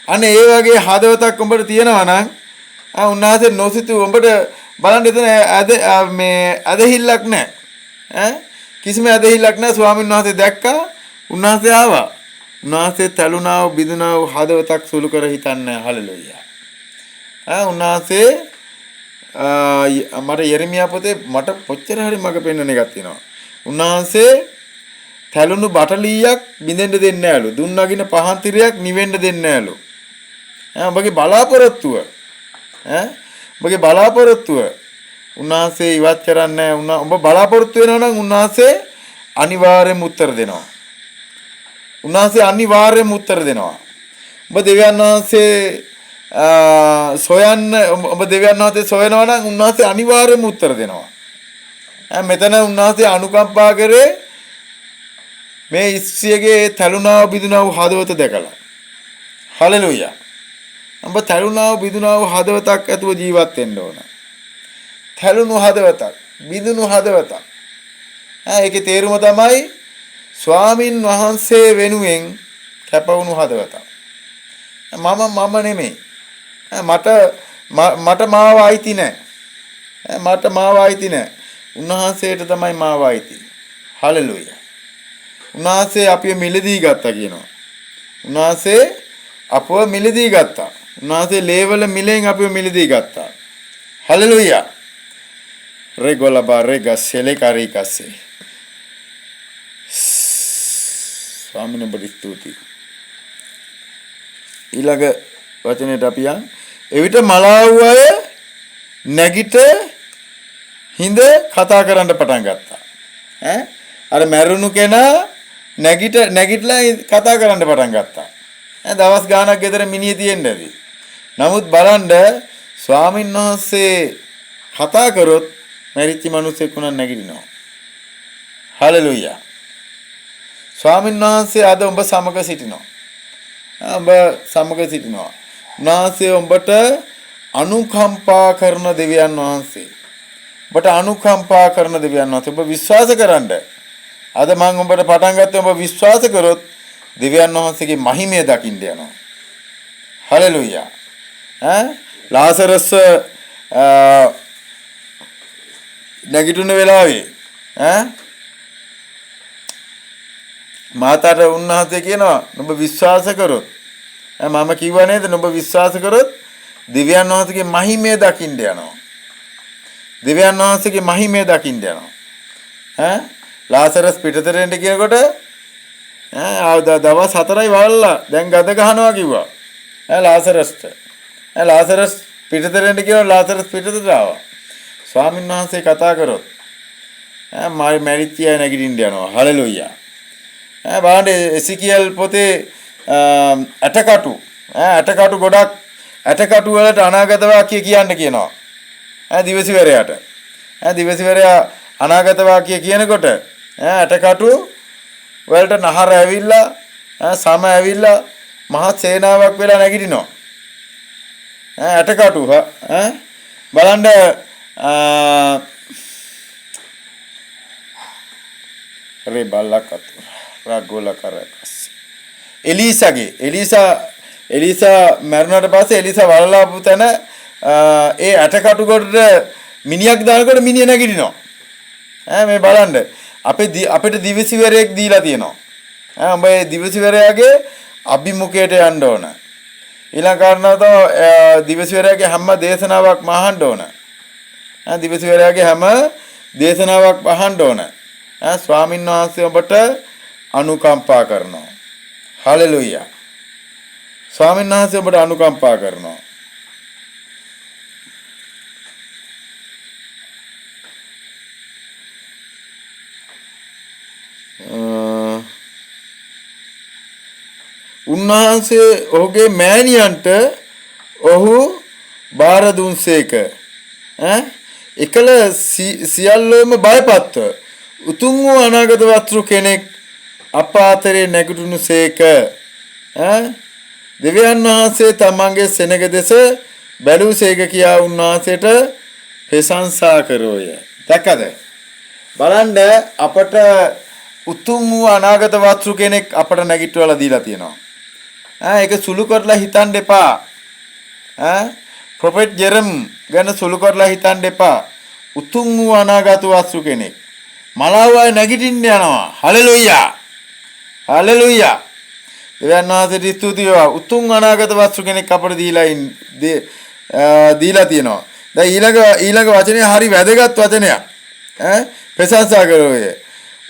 අනේ ඒ වගේ හදවතක් උඹට තියෙනවා නම් උන්වහන්සේ නොසිතු උඹට බලන්න එතන ඇදහිල්ලක් නැහැ. කිසිම ඇදහිල්ලක් නැහැ. ස්වාමීන් වහන්සේ දැක්කා. උන්වහන්සේ ආවා. උන්වහන්සේ තැළුණා වූ බිඳුණා වූ හදවතක් සුළු කර හිතන්නේ. හලෙලුයා. උන්වහන්සේ මට යෙරමියා පොතේ මට කොච්චර හරි මග පෙන්වන එකක් තියෙනවා. උන්වහන්සේ තැළුණු බටලියක් බින්දෙන්න දෙන්නේ නැලු. දුන් නගින පහන් තිරයක් නිවෙන්න දෙන්නේ නැලු. ඔබගේ බලාපොරොත්තුව ඔබගේ බලාපොරොත්තුව උන්වහන්සේ ඉවත් කරන්නේ නැහැ. ඔබ බලාපොරොත්තු වෙනවා නම් උන්වහන්සේ අනිවාර්යයෙන්ම උත්තර දෙනවා. උන්වහන්සේ අනිවාර්යයෙන්ම උත්තර දෙනවා. ඔබ දෙවියන් වහන්සේ සොයන්න ඔබ දෙවියන් වහන්සේ සොයනවා නම් උන්වහන්සේ අනිවාර්යයෙන්ම උත්තර දෙනවා. මෙතන උන්වහන්සේ අනුකම්පා කරේ මේ ඉස්සියගේ තැළුණාව බිඳුණාව හදවත දැකලා. හලෙලූයා. ඔබ තැළුණාව බිඳුණාව හදවතක් ඇතුව ජීවත් වෙන්න ඕන. තැළුණු හදවතක්, බිඳුණු හදවතක්. ඒකේ තේරුම තමයි ස්වාමින් වහන්සේ වෙනුවෙන් කැපවුණු හදවතක්. මම නෙමෙයි. මට මාව අයිති නැහැ. මට මාව අයිති නැහැ. උන්වහන්සේට තමයි මාව අයිති. හලෙලූයා. උන්වහන්සේ අපිව මිලදී ගත්තා කියනවා. උන්වහන්සේ අපව මිලදී ගත්තා. උන්වහන්සේ ලේවල මිලෙන් අපිව මිලදී ගත්තා. හලෙලූයා. රෙගොලබා රෙගසෙලේ කාරිකසේ. ස්වාමීන් වහන්සේ ස්තුතියි. ඊළඟ වචනයට අපි යන්. එවිට මලාව් අය නැගිට හිඳ කතා කරන්න පටන් ගත්තා. අර මැරුණු කෙනා නැගිටලා කතා කරන්න පටන් ගත්තා. දවස් ගාණක් ගෙදර මිනිහ තියෙන්න ඇති. නමුත් බලන්න ස්වාමීන් වහන්සේ කතා කරොත් මැරිච්ච මිනිස්සෙක් උනන් නැගිටිනවා. හලෙලූයා. ස්වාමීන් වහන්සේ අද ඔබ සමග සිටිනවා. ඔබ සමග සිටිනවා. උන්වහන්සේ ඔබට අනුකම්පා කරන දෙවියන් වහන්සේ. ඔබට අනුකම්පා කරන දෙවියන් වහන්සේ. ඔබ විශ්වාස කරන්න. අද මම ඔබට පටන් ගත්තේ ඔබ විශ්වාස කරොත් දෙවියන් වහන්සේගේ මහිමය දකින්න යනවා. හලෙලූයා. ලාසරස් නැගිටින වෙලාවේ මාතාට උන්වහන්සේ කියනවා ඔබ විශ්වාස කරොත් මම කිව්වා නේද ඔබ විශ්වාස කරොත් දෙවියන් වහන්සේගේ මහිමය දකින්න යනවා. දෙවියන් වහන්සේගේ මහිමය දකින්න යනවා. ලාසරස් පිටතරෙන්ට කියනකොට දවස් 4යි වල්ලා දැන් ගඳ ගහනවා කිව්වා. ලාසරස්ට. ලාසරස් පිටතරෙන්ට කියනවා ලාසරස් පිටතට ආවා. ස්වාමීන් වහන්සේ කතා කරොත් මැරිච්ච අය නැගිටින්න යනවා. හලෙලූයා. බලන්න එසිකියල් පොතේ ඇටකටු ගොඩක් ඇටකටු වලට අනාගත වාක්‍ය කියන්න කියනවා. දිවසිවරයාට. දිවසිවරයා අනාගත වාක්‍ය කියනකොට ඇටකටු වලට නහර ඇවිල්ලා සම ඇවිල්ලා මහත් සේනාවක් වෙලා නැගිටිනවා. ඇටකටු බලන්න රේ බල්ලකට රාගෝල කරකස් එලිසා මරණයට පස්සේ එලිසා වලලාපු තැන ඒ ඇටකටු කොට මිනිහක් දානකොට මිනිහ නැගිටිනවා. මේ බලන්න අපිට දිවසිවරයෙක් දීලා තියෙනවා. උඹ ඒ දිවසිවරයාගේ අභිමුඛයට යන්න ඕන. ඊළඟ කාරණාව තමයි දිවසිවරයාගේ හැම දේශනාවක්ම අහන්න ඕන. දිවසිවරයාගේ හැම දේශනාවක් අහන්න ඕන. ස්වාමීන් වහන්සේ ඔබට අනුකම්පා කරනවා. හලෙලූයා. ස්වාමීන් වහන්සේ ඔබට අනුකම්පා කරනවා. උන්වහන්සේ ඔහුගේ මෑණියන්ට ඔහු බාර දුන්සේක. එකල සියල්ලෝම බයපත්ව උතුම් වූ අනාගත වස්තු කෙනෙක් අප අතරේ නැගිටුණුසේක. දෙවියන් වහන්සේ තමන්ගේ සෙනග දෙස බැලූසේක කියා උන්වහන්සේට ප්‍රශංසා කරෝය. දැක්කද? බලන්න අපට උතුම් වූ අනාගත වස්තු කෙනෙක් අපට නැගිටවලා දීලා තියෙනවා. ඒක සුළු කරලා හිතන්න එපා. ප්‍රොෆෙට් ජෙරම් ගැන සුළු කරලා හිතන්න එපා. උතුම් වූ අනාගත වස්තු කෙනෙක්. මලාවයි නැගිටින්න යනවා. හලෙලූයා. හලෙලූයා. දෙවියන් වහන්සේට ස්තුතියි. උතුම් අනාගත වස්තු කෙනෙක් අපට දීලා තියෙනවා. දැන් ඊළඟ වචනේ හරි වැදගත් වචනයක්. ප්‍රශංසා කරෝය.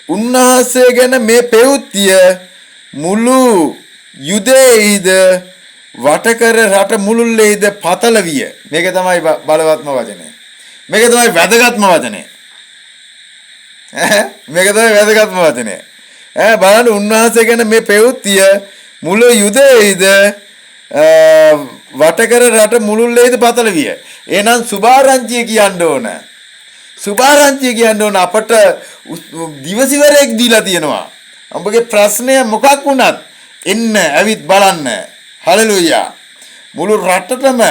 උන්වහන්සේ ගැන මේ පෙවුත්තිය මුළු යුදෙයිද වටකර රට මුළුල්ලේද පතල විය. මේක තමයි බලවත්ම වචනේ. මේක තමයි වැදගත්ම වචනේ. මේක තමයි වැදගත්ම වචනේ. බලන්න උන්වහන්සේ ගැන මේ පෙවුත්තිය මුළු යුදෙයිද වටකර රට මුළුල්ලේද පතල විය. එහෙනම් සුභාරංචිය කියන්න ඕන. සුභාරංචිය කියන්න ඕන අපට දිවසිවරයක් දීලා තියෙනවා. ඔබගේ ප්‍රශ්නය මොකක් වුණත් එන්න ඇවිත් බලන්න. හලෙලූයා. මුළු රටටම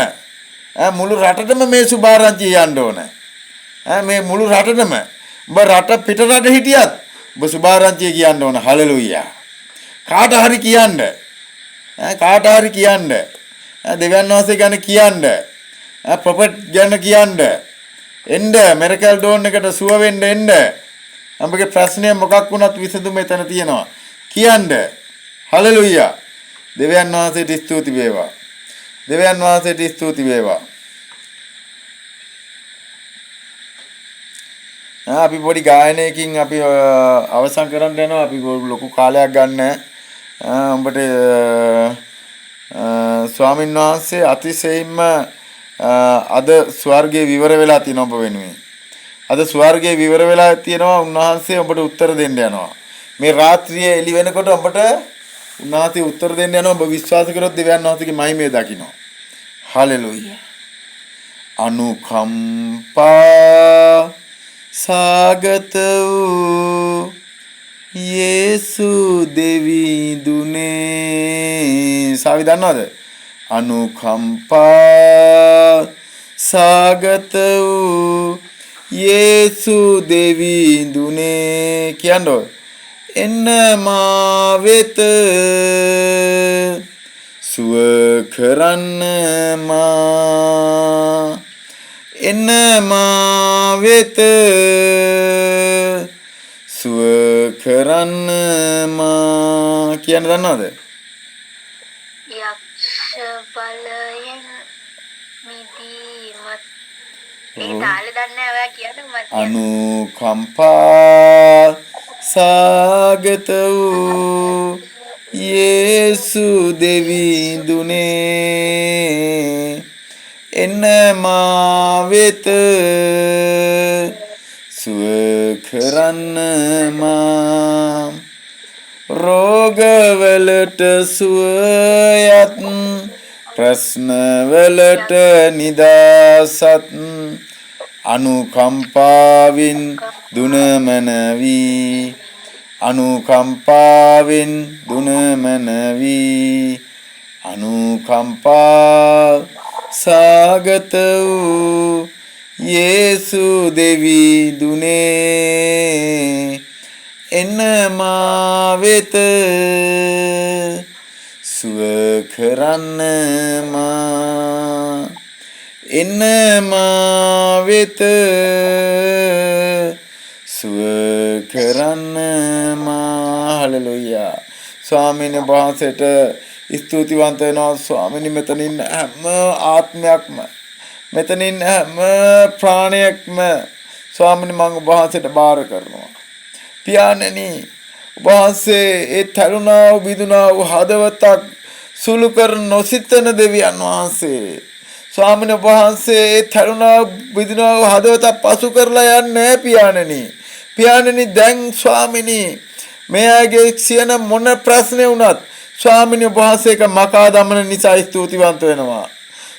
මේ සුභාරංචිය යන්න ඕන. මේ මුළු රටටම ඔබ රට පිට රට හිටියත් ඔබ සුභාරංචිය කියන්න ඕන. හලෙලූයා. කාට හරි කියන්න. කාට හරි කියන්න. දෙවියන් වහන්සේ ගැන කියන්න. ප්‍රොෆෙට් ගැන කියන්න. එන්න මෙරකල් ඩෝන් එකට සුව වෙන්න එන්න. අපගේ ප්‍රශ්නය මොකක් වුණත් විසඳුම එතන තියෙනවා. කියන්න. හලෙලූයා. දෙවියන් වහන්සේට ස්තුති වේවා. දෙවියන් වහන්සේට ස්තුති වේවා. අපි පොඩි ගායනයකින් අපි අවසන් කරන්න යනවා. අපි ලොකු කාලයක් ගන්න. උඹට ස්වාමීන් වහන්සේ අතිශයින්ම අද ස්වර්ගයේ විවර වෙලා තියෙන ඔබ වෙනුවෙන්. අද ස්වර්ගයේ විවර වෙලා තියෙනවා. උන්වහන්සේ ඔබට උත්තර දෙන්න යනවා. මේ රාත්‍රියේ එළි වෙනකොට ඔබට උන්වහන්සේ උත්තර දෙන්න යනවා. ඔබ විශ්වාස කරොත් දෙවියන් වහන්සේගේ මහිමය දකින්න. හලෙලූයා. අනුකම්පා සාගත වූ යේසු දෙවිඳුනේ. සාවි දන්නවද? අනුකම්පා සාගත වූ යේසු දෙවිඳුනේ කියනෝ එන්න මා වෙත සුව කරන්න මා එන්න මා වෙත සුව කරන්න මා කියන දන්නවද? බලයෙන් මිදීමත් ඒ තාලේ දන්නේ ඔයා කියන්න මට අනුකම්පා සාගත වූ යේසු දෙවිඳුනේ එන්න මා වෙත සුව කරන්න මා රෝගවලට සුවයත් ප්‍රශ්නවලට නිදසත් අනුකම්පාවෙන් දුනමන වී අනුකම්පාවෙන් දුනමන වී අනුකම්පා සාගත වූ යේසු දෙවිඳුනේ එන්න මා වෙත සුව කරන්න මා එන්න මා වෙත සුව කරන්න මා. හලෙලූයා. ස්වාමීන් වහන්සේට ස්තුතිවන්ත වෙනවා. ස්වාමීනි මෙතන ඉන්න හැම ආත්මයක්ම මෙතනින් හැම ප්‍රාණයක්ම ස්වාමීනි මම ඔබ වහන්සේට බාර කරනවා. පියාණෙනි ඔබ වහන්සේ ඒ තරුණා වූ බිදුනා වූ හදවතක් සුළු කර නොසිතන දෙවියන් වහන්සේ ස්වාමීන් වහන්සේ ඒ තරුණා බිදුනා වූ හදවතක් පසු කරලා යන්නේ පියාණෙනි. පියාණෙනි දැන් ස්වාමීනි මේ අයගේ සියන මොන ප්‍රශ්නේ වුණත් ස්වාමීනි ඔබ වහන්සේක මකා දමන නිසා ස්තුතිවන්ත වෙනවා.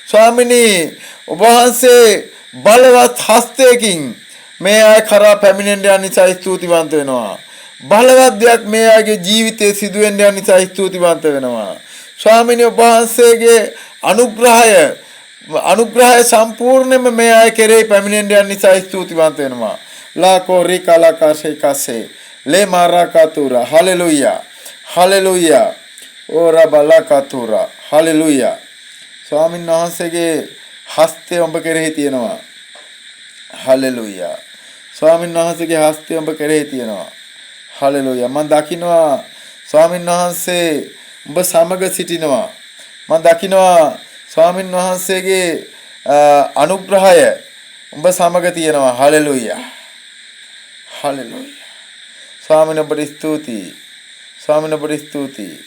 ස්වාමීනි ඔබ වහන්සේ බලවත් හස්තයකින් මේ අය කරා පැමිණෙන්න යන නිසා ස්තුතිවන්ත වෙනවා. බලවත් දෙයක් මේ අයගේ ජීවිතයේ සිදුවෙන්න යන නිසා ස්තුතිවන්ත වෙනවා. ස්වාමීනි ඔබ වහන්සේගේ අනුග්‍රහය සම්පූර්ණයෙන්ම මේ අය කෙරෙහි පැමිණෙන්න යන නිසා ස්තුතිවන්ත වෙනවා. ලාකෝ රිකලකසේ කසේ ලේ මාරාකතුරා. හලෙලූයා. හලෙලූයා. ඕරා බලකතුරා. හලෙලූයා. ස්වාමීන් වහන්සේගේ හස්තය ඔබ කෙරෙහි තියෙනවා. හලෙලූයා. ස්වාමීන් වහන්සේගේ හස්තය ඔබ කෙරෙහි තියෙනවා. හලෙලූයා. මම දකිනවා ස්වාමීන් වහන්සේ ඔබ සමග සිටිනවා. මම දකිනවා ස්වාමීන් වහන්සේගේ අනුග්‍රහය උඹ සමග තියෙනවා. හලෙලූයා. හලෙලූයා. ස්වාමීන් ඔබට ස්තුතියි. ස්වාමීන් ඔබට ස්තුතියි.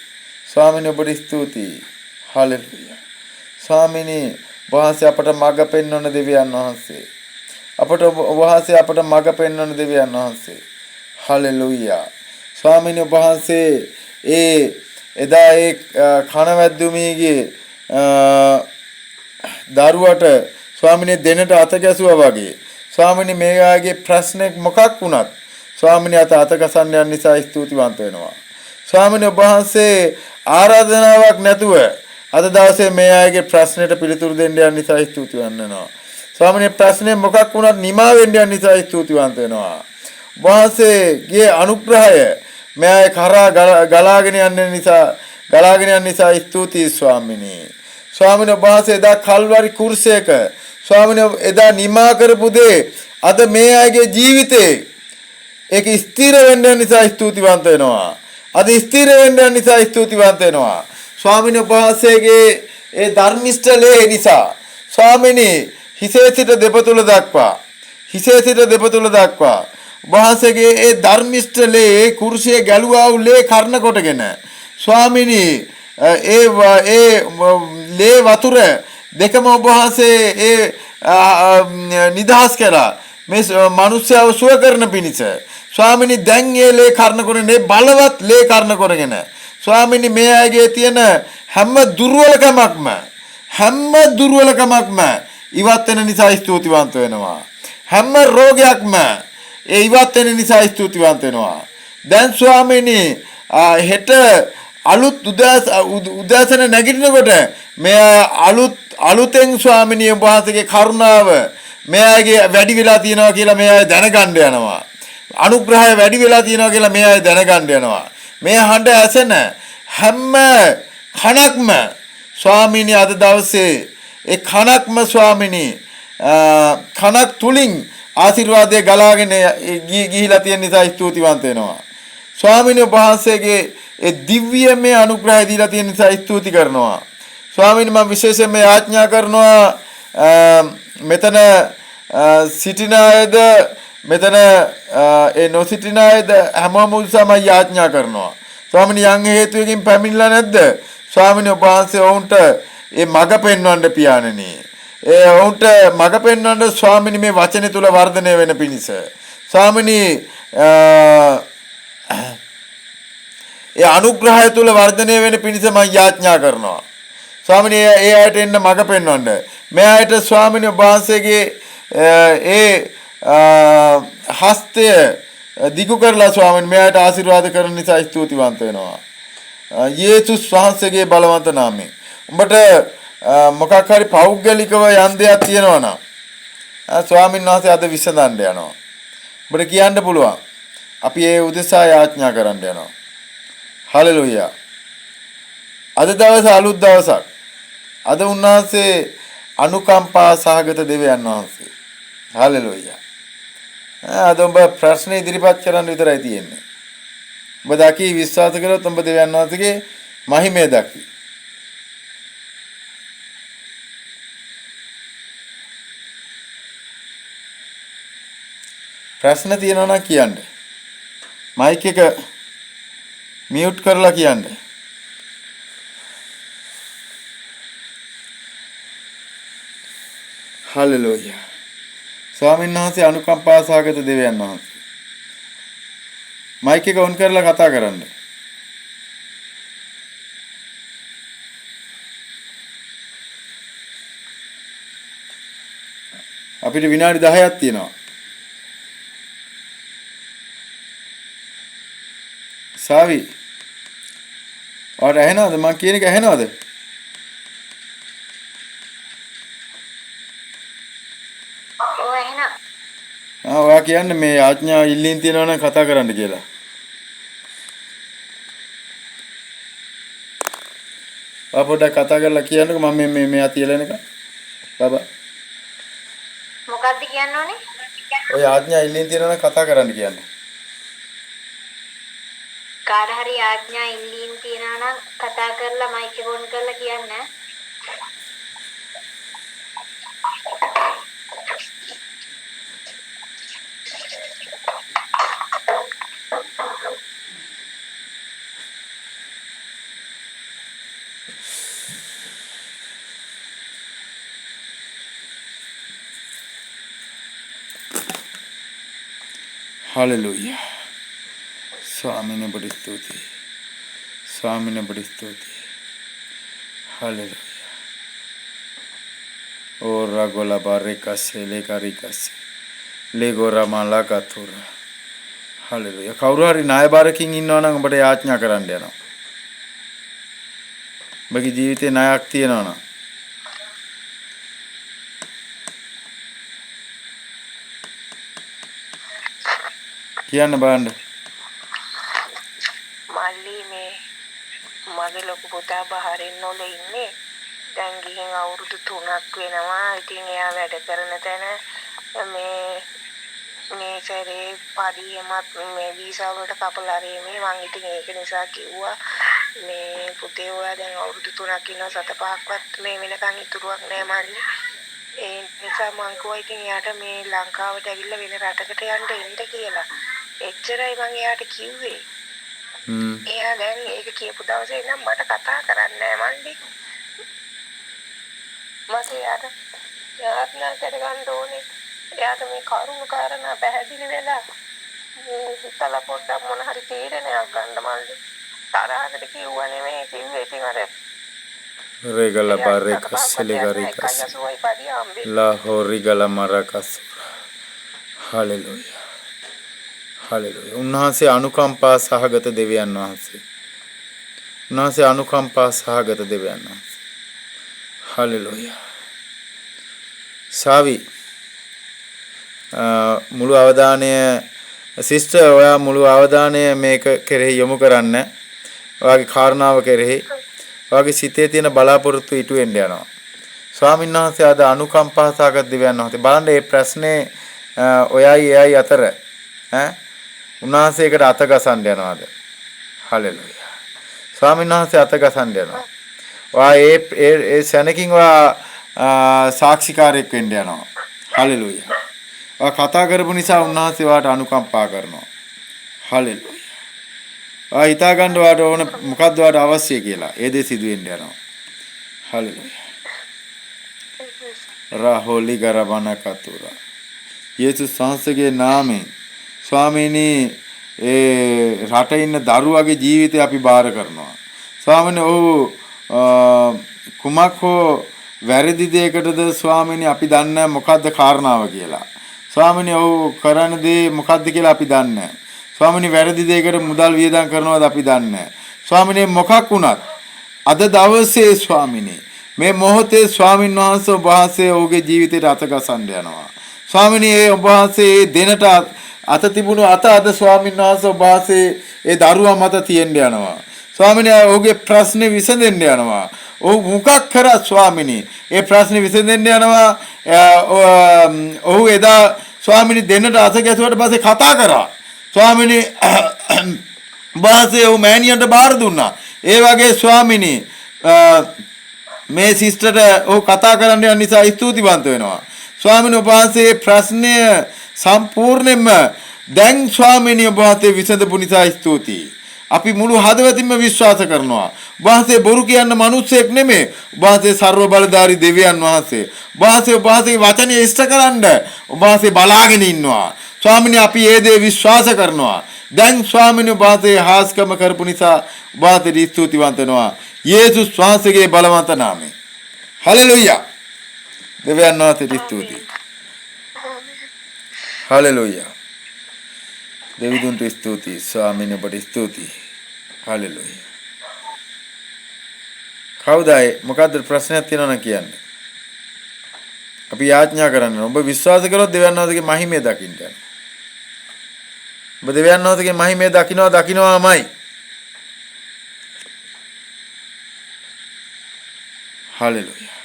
ස්වාමීන් ඔබට ස්තුතියි. හලෙලූයා. ස්වාමීනි වහන්සේ අපට මඟ පෙන්වන දෙවියන් වහන්සේ. අපට වහන්සේ අපට මඟ පෙන්වන දෙවියන් වහන්සේ. හලෙලූයා. ස්වාමීනි වහන්සේ එදා ඒ කණවැද්දුමියගේ දරුවට ස්වාමීනි දෙන්නට අත ගැසුවා වගේ ස්වාමීනි මේවාගේ ප්‍රශ්නයක් මොකක් වුණත් ස්වාමීනි අත ගසන්න යන නිසා ස්තුතිවන්ත වෙනවා. ස්වාමීනි වහන්සේ ආරාධනාවක් නැතුව අද දවසේ මේ අයගේ ප්‍රශ්නෙට පිළිතුරු දෙන්න යන නිසා ස්තුතිවන්ත වෙනවා. ස්වාමීනි ප්‍රශ්නේ මොකක් වුණත් නිමා වෙන්න යන නිසා ස්තුතිවන්ත වෙනවා. වහන්සේගේ අනුග්‍රහය මේ අය කරා ගලාගෙන යන නිසා ස්තුතියි ස්වාමීනි. ස්වාමීනි වහන්සේ එදා කල්වරි කුර්සයක ස්වාමීනි එදා නිමා කරපු දේ අද මේ අයගේ ජීවිතේ ඒක ස්ථිර වෙන්න නිසා ස්තුතිවන්ත වෙනවා. අද ස්ථිර වෙන්න නිසා ස්තුතිවන්ත වෙනවා. ස්වාමීනි වහන්සේගේ ඒ ධර්මිෂ්ඨ ලේ නිසා ස්වාමීනි හිසේ සිට දෙපතුල දක්වා වහන්සේගේ ඒ ධර්මිෂ්ඨ ලේ කුර්සියේ ගැලුවා වූ ලේ කර්ණ කොටගෙන ස්වාමීනි ඒ ලේ වතුර දෙකම ඔබ වහන්සේ නිදහස් කරා මේ මිනිස්යාව සුව කරන පිණිස ස්වාමීනි දැන් ඒ ලේ කර්ණ කොටගෙන බලවත් ලේ කර්ණ කොටගෙන ස්වාමීනි මේ අයගේ තියෙන හැම දුර්වලකමක්ම ඉවත් වෙන නිසා ස්තුතිවන්ත වෙනවා. හැම රෝගයක්ම ඉවත් වෙන නිසා ස්තුතිවන්ත වෙනවා. දැන් ස්වාමීනි හෙට අලුත් උදෑසන නැගිටිනකොට මේ අලුතෙන් ස්වාමීනි වහන්සේගේ කරුණාව මේ අයගේ වැඩි වෙලා තියෙනවා කියලා මේ අය දැනගන්න යනවා. අනුග්‍රහය වැඩි වෙලා තියෙනවා කියලා මේ අය දැනගන්න යනවා. මේ හඬ ඇසෙන හැම කණක්ම ස්වාමීනි අද දවසේ ඒ කණක්ම ස්වාමීනි කණක් තුලින් ආශිර්වාදයේ ගලාගෙන ගිහිලා තියෙන නිසා ස්තුතිවන්ත වෙනවා. ස්වාමීනි වහන්සේගේ ඒ දිව්‍යමය අනුග්‍රහය දීලා තියෙන නිසා ස්තුති කරනවා. ස්වාමීනි මම විශේෂයෙන්ම යාඥා කරනවා මෙතන සිටින අයද මෙතන ඒ නොසිටින අයද හැමෝම උදෙසාම යාඥා කරනවා. ස්වාමීනි යම් හේතුවකින් පැමිණලා නැද්ද? ස්වාමීනි වහන්සේ ඔවුන්ට ඒ මඟ පෙන්වන්න පියාණෙනි. ඒ ඔවුන්ට මඟ පෙන්වන්න ස්වාමීනි මේ වචනේ තුල වර්ධනය වෙන පිණිස. ස්වාමීනි ඒ අනුග්‍රහය තුල වර්ධනය වෙන පිණිස මම යාඥා කරනවා. ස්වාමීනි ඒ අයට එන්න මඟ පෙන්වන්න. මේ අයට ස්වාමීනි වහන්සේගේ ඒ හස්තය දිගු කරලා ස්වාමීනි මේ අයට ආශිර්වාද කරන නිසා ස්තුතිවන්ත වෙනවා. යේසුස් වහන්සේගේ බලවන්ත නාමයෙන්. උඹට මොකක් හරි පෞද්ගලිකව යම් දෙයක් තියෙනවා නම් ස්වාමීන් වහන්සේ අද විසඳන්න යනවා. උඹට කියන්න පුළුවන්. අපි ඒ උදෙසා යාඥා කරන්න යනවා. හලෙලූයා. අද දවස අලුත් දවසක්. අද උන්වහන්සේ අනුකම්පා සහගත දෙවියන් වහන්සේ. හලෙලූයා. අද ඔබ ප්‍රශ්න ඉදිරිපත් කරන්න විතරයි තියෙන්නේ. ඔබ දකි විශ්වාස කරොත් ඔබ දෙවියන් වහන්සේගේ මහිමය දකි. ප්‍රශ්න තියෙනවා නම් කියන්න. මයික් එක මියුට් කරලා කියන්න. හලෙලූයා. ස්වාමීන් වහන්සේ අනුකම්පා සහගත දෙවියන් වහන්සේ. මයික් එක ඔන් කරලා කතා කරන්න. අපිට විනාඩි 10ක් තියෙනවා. සාවි. ඔයාට ඇහෙනවද? මං කියන එක ඇහෙනවද? ඔයා කියන්නේ මේ ආඥා ඉල්ලීම් තියෙනවා නම් කතා කරන්න කියලා. ඔයා පොඩ්ඩක් කතා කරලා කියන්නකෝ මම මේ මෙයා තියලා එනක. බබා. මොකද්ද කියන්න ඕනේ? ඔය ආඥා ඉල්ලීම් තියෙනවා නම් කතා කරන්න කියන්නේ. කාට හරි ආඥා ඉල්ලීම් තියනවා නම් කතා කරලා මයික් එක ඔන් කරලා කියන්න. හලෙලූයා. ස්වාමීන් ඔබට ස්තුතියි. ස්වාමීන් ඔබට ස්තුතියි. Hallelujah. Ora gola barricase le caricase le gora malakatura. Hallelujah. කවුරු හරි ණය බාරකින් ඉන්නවා නම් ඔබට යාඥා කරන්න යනවා. ඔබගේ ජීවිතේ ණයක් තියෙනවා නම් කියන්න බලන්න. මල්ලි මේ මගේ ලොකු පුතා බහරින් නොල ඉන්නේ. දැන් ගිහින් අවුරුදු 3ක් වෙනවා. ඉතින් එයා වැඩ කරන තැන මේ සැරේ පඩියමත් මේ වීසා වලට කපලා ආරෙමේ මං ඉතින් ඒක නිසා කිව්වා මේ පුතේ ඔයා දැන් අවුරුදු 3ක් ඉන්නවා 7-5ක්වත් මේ වෙනකන් ඉතුරුවක් නෑ මල්ලි. ඒ නිසා මං කිව්වා ඉතින් එයාට මේ ලංකාවට ඇවිල්ලා වෙන රටකට යන්න කියලා. එච්චරයි මං එයාට කිව්වේ. එයා දැන් ඒක කියපු දවසේ ඉඳන් මට කතා කරන්නේ නෑ මල්ලි. මට එයාට යාත්නා කරගන්න ඕනේ. එයාට මේ කරුණු කාරණා පැහැදිලි වෙලා හිතලා පොඩ්ඩක් මොන හරි තීරණයක් ගන්න මල්ලි. තරහකට කිව්වා නෙමෙයි කිව්වේ ඉතින් අර regala barricas le garicas la horrigala maracas. Hallelujah. Hallelujah. උන්වහන්සේ අනුකම්පා සහගත දෙවියන් වහන්සේ. උන්වහන්සේ අනුකම්පා සහගත දෙවියන් වහන්සේ. Hallelujah. සාවි මුළු අවධානය සිස්ටර් ඔයා මුළු අවධානය මේක කෙරෙහි යොමු කරන්න. ඔයාගේ කාරණාව කෙරෙහි ඔයාගේ සිතේ තියෙන බලාපොරොත්තු ඉටු වෙන්න යනවා. ස්වාමීන් වහන්සේ අද අනුකම්පා සහගත දෙවියන් වහන්සේ බලන්න මේ ප්‍රශ්නේ ඔයයි එයයි අතර උන්වහන්සේකට අත ගසන්න යනවාද? හලෙලූයා. ස්වාමීන් වහන්සේ අත ගසන්න යනවා. ඔයා ඒ සැනකින් ඔයා සාක්ෂිකාරයෙක් වෙන්න යනවා. හලෙලූයා. ඔයා කතා කරපු නිසා උන්වහන්සේ ඔයාට අනුකම්පා කරනවා. හලෙලූයා. ඔයා හිතා ගන්න ඔයාට ඕන මොකද්ද ඔයාට අවශ්‍ය කියලා. ඒ දේ සිදු වෙන්න යනවා. හලෙලූයා. රාහෝලි ගරබන කතුරා. යේසුස් වහන්සේගේ නාමයෙන් ස්වාමීනි ඒ රටේ ඉන්න දරුවගේ ජීවිතය අපි බාර කරනවා. ස්වාමීනි ඔහු කුමක් හෝ වැරදි දෙයකටද ස්වාමීනි අපි දන්නේ මොකද්ද කාරණාව කියලා. ස්වාමීනි ඔහු කරන දේ මොකද්ද කියලා අපි දන්නේ. ස්වාමීනි වැරදි දෙයකට මුදල් වියදම් කරනවද අපි දන්නේ. ස්වාමීනි මොකක් වුණත් අද දවසේ ස්වාමීනි මේ මොහොතේ ස්වාමින් වහන්සේ ඔබ වහන්සේ ඔහුගේ ජීවිතයට අතගසන්න යනවා. ස්වාමීනි ඔබ වහන්සේ දෙනට අත තිබුණු අත අද ස්වාමීන් වහන්සේ ඔබ වහන්සේ ඒ දරුවා මත තියෙන්න යනවා. ස්වාමීනි ඔහුගේ ප්‍රශ්නේ විසඳෙන්න යනවා. ඔහු මුකක් කරා ස්වාමීනි ඒ ප්‍රශ්නේ විසඳෙන්න යනවා. ඔහු එදා ස්වාමීනි දෙන්නට අත ගැසුවට පස්සේ කතා කරා. ස්වාමීනි වාසේ ඔහු මෑණියන්ට බාර දුන්නා. ඒ වගේ ස්වාමීනි මේ සිස්ටර්ට ඔහු කතා කරන්න යන නිසා ස්තුතිවන්ත වෙනවා. ස්වාමීනි ඔබ වහන්සේ ප්‍රශ්නය සම්පූර්ණයෙන්ම දැන් ස්වාමීනි ඔබ වහන්සේ විසඳපු නිසා ස්තුතියි. අපි මුළු හදවතින්ම විශ්වාස කරනවා. ඔබ වහන්සේ බොරු කියන්න මිනිස්සෙක් නෙමෙයි. ඔබ වහන්සේ ਸਰව බලධාරී දෙවියන් වහන්සේ. ඔබ වහන්සේගේ වචනේ ඉෂ්ට කරන්න ඔබ වහන්සේ බලාගෙන ඉන්නවා. ස්වාමීනි අපි ඒ දේ විශ්වාස කරනවා. දැන් ස්වාමීනි ඔබ වහන්සේ හාස්කම කරපු නිසා ඔබ වහන්සේට ස්තුතිවන්ත වෙනවා. යේසුස් වහන්සේගේ බලවන්ත නාමයෙන්. හලෙලූයා. දෙවියන් වහන්සේට ස්තුතියි. හලෙලූයා. දෙවිදුන්ට ස්තුතියි. ස්වාමීනි ඔබට ස්තුතියි. හලෙලූයා. කවුදයි මොකද්ද ප්‍රශ්නයක් තියෙනවද කියන්නේ? අපි යාඥා කරන්න. ඔබ විශ්වාස කරොත් දෙවියන් වහන්සේගේ මහිමය දකින්න යනවා. ඔබ දෙවියන් වහන්සේගේ මහිමය දකින්නවාමයි. හලෙලූයා.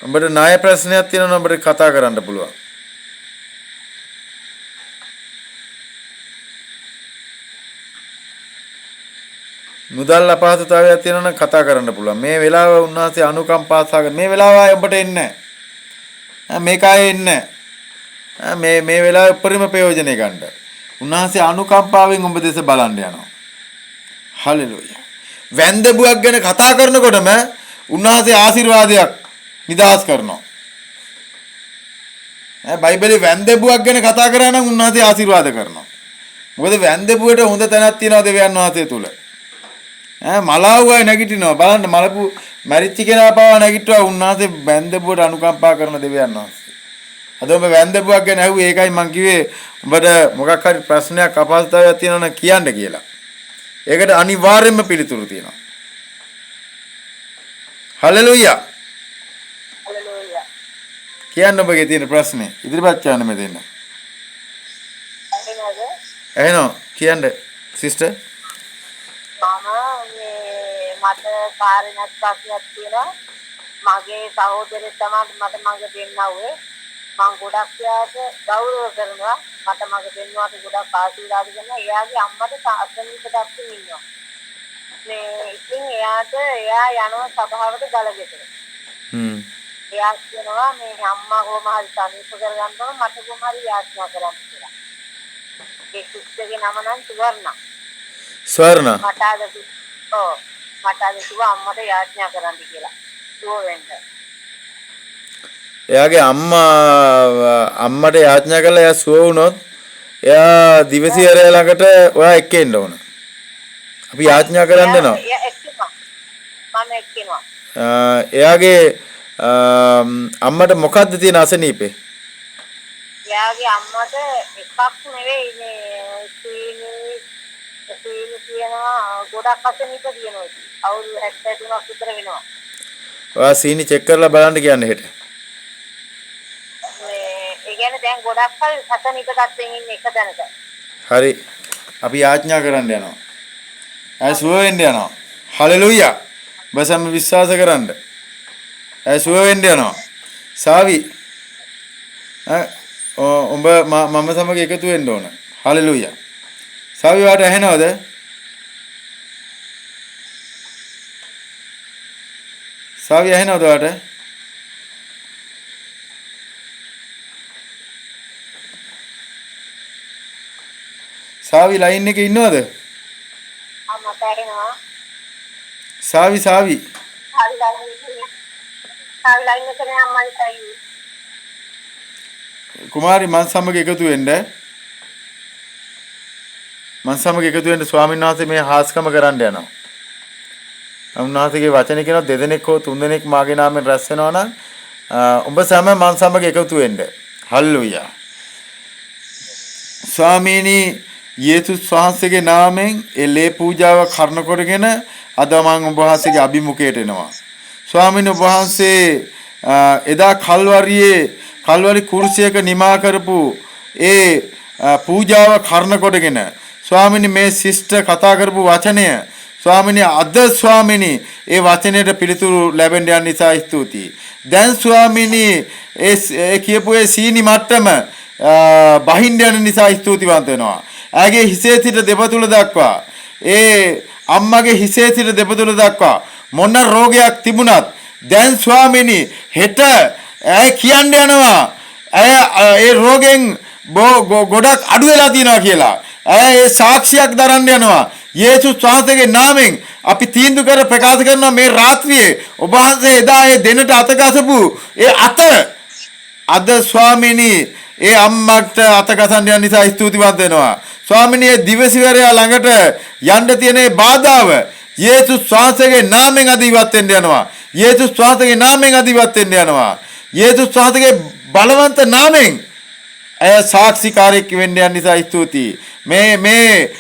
ඔබට ණය ප්‍රශ්නයක් තියෙනවා නම් ඔබට කතා කරන්න පුළුවන්. මුදල් අපහසුතාවයක් තියෙනවා නම් කතා කරන්න පුළුවන්. මේ වෙලාව උන්වහන්සේ අනුකම්පා සහගත මේ වෙලාව ආයේ ඔබට එන්නේ නැහැ. මේක ආයේ එන්නේ නැහැ. මේ වෙලාවේ උපරිම ප්‍රයෝජනෙ ගන්න. උන්වහන්සේ අනුකම්පාවෙන් ඔබ දෙස බලන්න යනවා. හලෙලූයා. වැන්දබුවක් ගැන කතා කරනකොටම උන්වහන්සේ ආශිර්වාදයක් නිදාස් කරනවා. බයිබලේ වැන්දෙබුවක් ගැන කතා කරා නම් උන්වහන්සේ ආශිර්වාද කරනවා. මොකද වැන්දෙබුවට හොඳ තැනක් තියෙනවා දෙවියන් වහන්සේ තුල. මලාවුවයි නැගිටිනවා. බලන්න මලපු මැරිච්ච කෙනා පාවා නැගිට්ටුවා උන්වහන්සේ වැන්දෙබුවට අනුකම්පා කරන දෙවියන් වහන්සේ. අද ඔබ වැන්දෙබුවක් ගැන ඇහුවේ ඒකයි මම කිව්වේ ඔබට මොකක් හරි ප්‍රශ්නයක් අපහසුතාවයක් තියෙනවා නම් කියන්න කියලා. ඒකට අනිවාර්යයෙන්ම පිළිතුරු තියෙනවා. හලෙලූයා. හලෙලූයා. කියන්න ඔබගේ තියෙන ප්‍රශ්නේ ඉදිරිපත් කරන්න මෙතෙන්න. එහෙනම් කියන්න සිස්ටර්. මට කාරණයක් ප්‍රශ්නයක් තියෙනවා. මගේ සහෝදරයෙක් තමයි මට මඟ දෙන්නවුවේ. මම ගොඩක් යාට ගෞරව කරනවා. මට මඟ දෙන්නවට ගොඩක් ආශිර්වාද කරනවා. එයාගේ අම්මට අසනීපයක් ඉන්නවා. ඉතින් එයා යනවා සභාවට ගලගෙදර. එයා කියනවා මේ අම්මා කොහොම හරි සනීප කරගන්න ඕන මට කොහොම හරි යාඥා කරන්න කියලා. ඒ සිස්ටර්ගේ නම නම් ස්වර්ණ. මට අද කිව්වා අම්මට යාඥා කරන්න කියලා. සුව වෙන්න. එයාගේ අම්මට යාඥා කළා එයා සුව වුණොත් එයා දිවසියරය ළඟට ඔයා එක්ක එන්න ඕන. අපි යාඥා කරන්න දෙනවා. මම එක්කෙනවා. එයාගේ අම්මට මොකද්ද තියෙන අසනීපේ? එයාගේ අම්මට එකක් නෙවෙයි මේ සීනි කියනවා ගොඩක් අසනීප තියෙනවා. අවුරුදු 73ක් විතර වෙනවා. ඔයා සීනි චෙක් කරලා බලන්න කියන්නේ හෙට. ඒ කියන්නේ දැන් ගොඩක් කල් අසනීප තත්ත්වෙන් ඉන්නේ එක තැනක. හරි. අපි යාඥා කරන්න යනවා. ඇයි සුව වෙන්න යනවා. හලෙලූයා. බසම විශ්වාස කරන්න. ඇයි සුව වෙන්න යනවා. සාවි. උඹ මම සමග එකතු වෙන්න ඕන. හලෙලූයා. සාවි වාට ඇහෙනවද? සාවි ඇහෙනවද වාට? සාවි ලයින් එකේ ඉන්නවද? මට ඇහෙනවා. සාවි ලයින් එකේ අම්මයි තයි. කුමාරි මන් සමග එකතු වෙන්න. මන් සමග එකතු වෙන්න ස්වාමීන් වහන්සේ මේ හාස්කම කරන්න යනවා. උන්වහන්සේගේ වචනේ කියනවා දෙදෙනෙක් හෝ තුන්දෙනෙක් මාගේ නාමයෙන් රැස් වෙනවා නම් ඔබ සම මන් සමග එකතු වෙන්න. හල්ලුයා. ස්වාමීනි යේසුස් වහන්සේගේ නාමයෙන් එලේ පූජාව කරන කොටගෙන අද මම ඔබ වහන්සේගේ අභිමුඛයට එනවා. ස්වාමීන් වහන්සේ එදා කල්වරි කුරුසියක නිමා කරපු ඒ පූජාව කරන කොටගෙන ස්වාමීනි මේ ශිෂ්ට කතා කරපු වචනය ස්වාමීනි අද ස්වාමීනි ඒ වචනයට පිළිතුරු ලැබෙන්න යන නිසා ස්තුතියි. දැන් ස්වාමීනි ඒ කියපු ඒ සීනි මට්ටම බහින්න යන නිසා ස්තුතිවන්ත වෙනවා. ඇගේ හිසේ සිට දෙපතුල දක්වා ඒ අම්මගේ හිසේ සිට දෙපතුල දක්වා මොන රෝගයක් තිබුණත් දැන් ස්වාමීනි හෙට ඇය කියන්න යනවා ඒ රෝගෙන් ගොඩක් අඩු වෙලා තියෙනවා කියලා. ඇය ඒ සාක්ෂියක් දරන්න යනවා. යේසුස් වහන්සේගේ නාමයෙන් අපි තීන්දුව කර ප්‍රකාශ කරනවා මේ රාත්‍රියේ ඔබ වහන්සේ එදා ඒ දෙනට අතගසපු ඒ අත අද ස්වාමීනි ඒ අම්මට අතගසන්න යන නිසා ස්තුතිවන්ත වෙනවා. ස්වාමීනි ඒ දිවසිවරයා ළඟට යන්න තියෙන බාධාව යේසුස් වහන්සේගේ නාමයෙන් අද ඉවත් වෙන්න යනවා. යේසුස් වහන්සේගේ නාමයෙන් අද ඉවත් වෙන්න යනවා. යේසුස් වහන්සේගේ බලවන්ත නාමයෙන් ඇය සාක්ෂිකාරයෙක් වෙන්න යන නිසා ස්තුතියි. මේ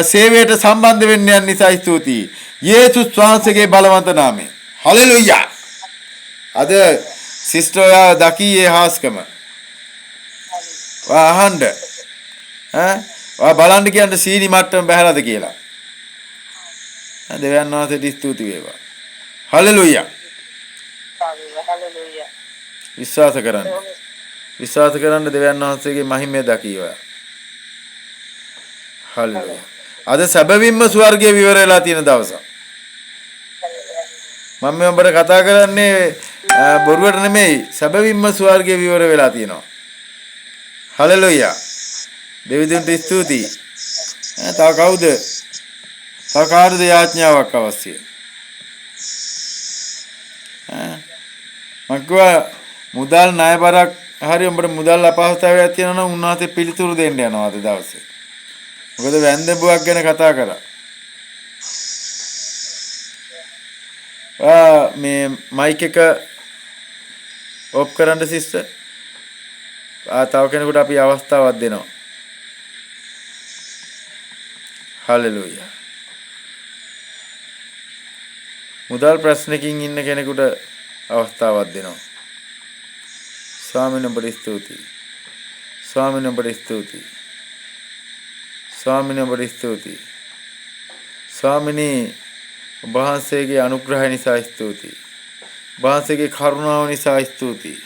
සේවයට සම්බන්ධ වෙන්න යන නිසා ස්තුතියි. යේසුස් වහන්සේගේ බලවන්ත නාමයෙන්. හලෙලූයා. අද සිස්ටර් ඔයා දකී හාස්කම. අහන්න. ඔයා බලන්න කියන්න සීනි මට්ටම බහැලාද කියලා. දෙවියන් වහන්සේට ස්තුති වේවා. හලෙලූයා. විශ්වාස කරන්න. විශ්වාස කරන්න දෙවියන් වහන්සේගේ මහිමය දකී ඔයා. හලෙලූයා. අද සැබවින්ම ස්වර්ගයේ විවර වෙලා තියෙන දවසක්. මම මේ ඔබට කතා කරන්නේ බොරුවට නෙමෙයි සැබවින්ම ස්වර්ගයේ විවර වෙලා තියෙනවා. හලෙලූයා. දෙවියන්ට ස්තුතියි. තව කවුද? තව කාටද යාඥාවක් අවශ්‍යයි? මක්වා මුදල් ණය බරක් හරි උඹට මුදල් අපහසුතාවයක් තියෙනවා නම් උන්වහන්සේ පිළිතුරු දෙන්න යනවා අද දවසේ. මොකද වැන්දඹුවක් ගැන කතා කරා. මේ මයික් එක ඔෆ් කරන්න සිස්ටර්. තව කෙනෙකුට අපි අවස්ථාවක් දෙනවා. හලෙලූයා. මුදල් ප්‍රශ්නකින් ඉන්න කෙනෙකුට අවස්ථාවක් දෙනවා. ස්වාමීන් වහන්සේ ස්තුතියි. ස්වාමීන් වහන්සේ ස්තුතියි. ස්වාමීන් වහන්සේ ස්තුතියි. ස්වාමිනී ඔබ වහන්සේගේ අනුග්‍රහය නිසා ස්තුතියි. ඔබ වහන්සේගේ කරුණාව නිසා ස්තුතියි.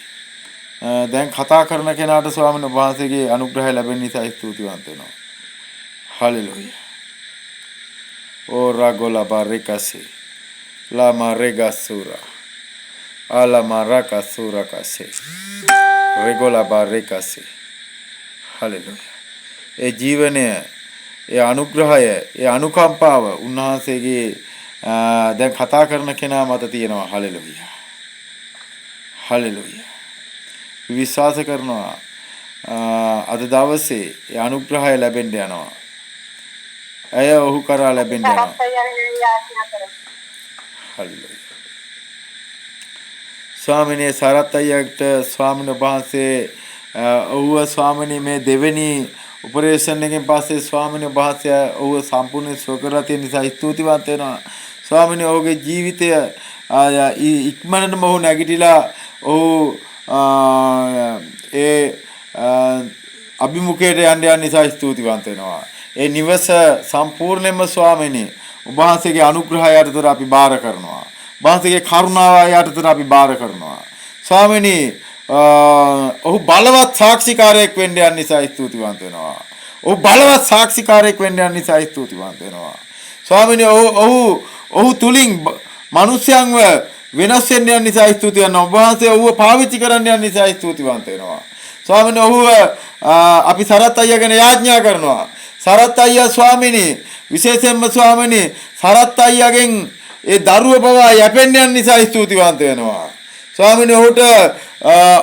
දැන් කතා කරන කෙනාට ස්වාමීන් වහන්සේගේ අනුග්‍රහය ලැබෙන නිසා ස්තුතිවන්ත වෙනවා. හලෙලූයා. ඕ රාගෝලා බාරිකසි ලාමා රෙගසුරා ආලාමා රාකසුරා කසේ රෙගෝලා බාරිකසි. හලෙලූයා. ඒ ජීවනය, ඒ අනුග්‍රහය, ඒ අනුකම්පාව උන්වහන්සේගේ දැන් කතා කරන කෙනා මත තියෙනවා. හලෙලූයා. හලෙලූයා. විශ්වාස කරනවා අද දවසේ ඒ අනුග්‍රහය ලැබෙන්න යනවා. අය ඔහු කරා ලැබෙන්න යනවා. හලෙලූයා. ස්වාමිනේ සරත් අයියට ස්වාමීන් වහන්සේ ඔහුව ස්වාමිනේ මේ දෙවෙනි ඔපරේෂන් එකෙන් පස්සේ ස්වාමීන් වහන්සේ ඔහුව සම්පූර්ණ සුව කරලා තියෙන නිසා ස්තුතිවන්ත වෙනවා. ස්වාමිනේ ඔහුගේ ජීවිතය ඉක්මනටම ඔහු නැගිටලා ඔහු ඒ අභිමුඛයට යන්න නිසා ස්තුතිවන්ත වෙනවා. ඒ නිවස සම්පූර්ණයෙන්ම ස්වාමිනේ ඔබ වහන්සේගේ අනුග්‍රහය යටතට අපි බාර කරනවා. ඔබ වහන්සේගේ කරුණාව යටතට අපි බාර කරනවා. ස්වාමිනේ ඔහු බලවත් සාක්ෂිකාරයෙක් වෙන්න යන නිසා ස්තුතිවන්ත වෙනවා. ඔහු බලවත් සාක්ෂිකාරයෙක් වෙන්න යන නිසා ස්තුතිවන්ත වෙනවා. ස්වාමිනේ ඔහු තුලින් මිනිස්යන්ව වෙනස් වෙන්න යන නිසා ස්තුති කරනවා. ඔබ වහන්සේ ඔහුව පාවිච්චි කරන්න යන නිසා ස්තුතිවන්ත වෙනවා. ස්වාමිනේ ඔහුව අපි සරත් අයියා ගැන යාඥා කරනවා. සරත් අයියා ස්වාමිනේ විශේෂයෙන්ම ස්වාමිනේ සරත් අයියාගෙන් ඒ දරුව පවා යැපෙන්න යන නිසා ස්තුතිවන්ත වෙනවා. ස්වාමිනේ ඔහුට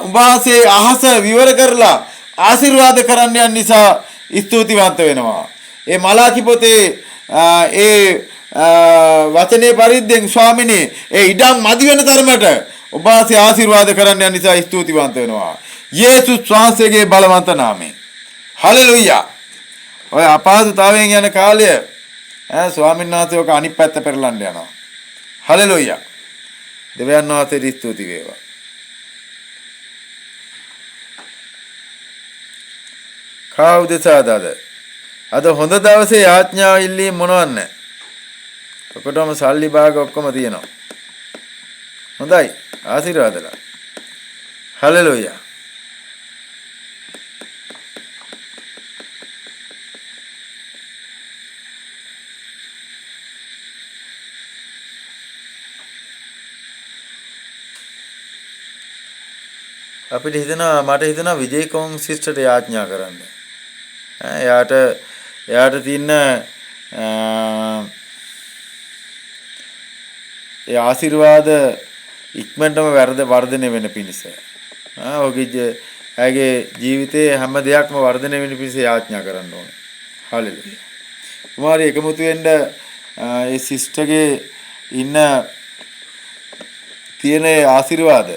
ඔබ වහන්සේ අහස විවර කරලා ආශිර්වාද කරන්න යන නිසා ස්තුතිවන්ත වෙනවා. ඒ මලාකි පොතේ ඒ වචනේ පරිද්දෙන් ස්වාමිනේ ඒ ඉඩම් මදි වෙන තරමට ඔබ වහන්සේ ආශිර්වාද කරන්න යන නිසා ස්තුතිවන්ත වෙනවා. යේසුස් වහන්සේගේ බලවන්ත නාමයෙන්. හලෙලූයා. ඔය අපහසුතාවයෙන් යන කාලය ස්වාමීන් වහන්සේ ඔක අනිත් පැත්ත පෙරලන්න යනවා. හලෙලූයා. දෙවියන් වහන්සේට ස්තුති වේවා. කවුදසාද අද හොඳ දවසේ යාඥා ඉල්ලීම් මොනවද නැහැ. ඔකටම සල්ලි භාග ඔක්කොම තියෙනවා. හොඳයි. ආශිර්වාදලා. හලෙලූයා. අපිට හිතනවා මට හිතනවා විජේකෝන් සිස්ටර්ට යාඥා කරන්න. එයාට තියෙන ඒ ආශිර්වාද ඉක්මනටම වර්ධනය වෙන පිණිස. ඔහුගේ ජීවිතයේ හැම දෙයක්ම වර්ධනය වෙන පිණිස යාඥා කරන්න ඕනේ. හලෙලූයා. කුමාරී එකමුතු වෙන්න ඒ සිස්ටර්ගේ ඉන්න තියෙන ආශිර්වාද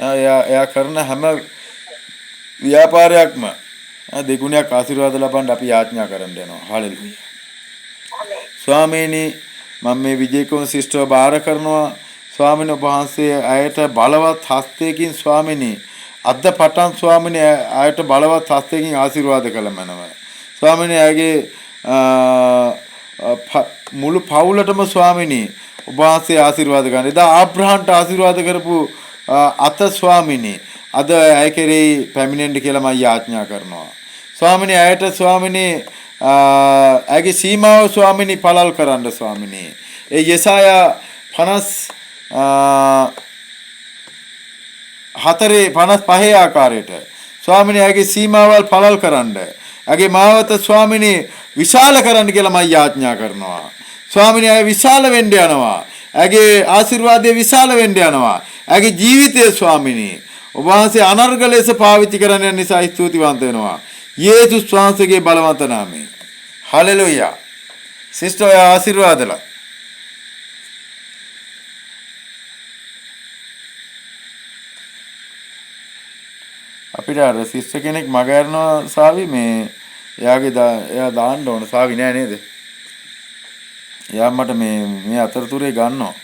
එයා කරන හැම ව්‍යාපාරයක්ම දෙගුණයක් ආශිර්වාද ලබන්න අපි යාඥා කරන්න යනවා. හලෙලූයා. ස්වාමීනි මම මේ විජේකෝන් සිස්ටර්ව බාර කරනවා. ස්වාමීන් වහන්සේ අයට බලවත් හස්තයකින් ස්වාමීනි අද පටන් ස්වාමීනි අයට බලවත් හස්තයකින් ආශිර්වාද කළමනව. ස්වාමීනි අයගේ මුළු පවුලටම ස්වාමීනි ඔබ වහන්සේ ආශිර්වාද ගන්න. එදා ආබ්‍රහම්ට ආශිර්වාද කරපු අත ස්වාමීනි අද ඇය කෙරෙහි පැමිණෙන්න කියලා මම යාඥා කරනවා. ස්වාමීනි අයට ස්වාමීනි ඇගේ සීමාව ස්වාමීනි පළල් කරන්න ස්වාමීනි. ඒ යෙසායා 55 ආකාරයට ස්වාමීනි ඇගේ සීමාවල් පළල් කරන්න. ඇගේ මාවත ස්වාමීනි විශාල කරන්න කියලා මම යාඥා කරනවා. ස්වාමීනි ඇය විශාල වෙන්න යනවා. ඇගේ ආශිර්වාදය විශාල වෙන්න යනවා. ඇගේ ජීවිතය ස්වාමීනි ඔබ වහන්සේ අනර්ග ලෙස පාවිච්චි කරන නිසා ස්තුතිවන්ත වෙනවා. යේසුස් වහන්සේගේ බලවන්ත නාමයෙන්. හලෙලූයා. සිස්ටර් ඔය ආශිර්වාදලා. අපිට අර සිස්ටර් කෙනෙක් මග යනවා සාවි මේ එයා දාන්න ඕන සාවි නෑ නේද? එයා මට මේ අතරතුරේ ගන්නවා.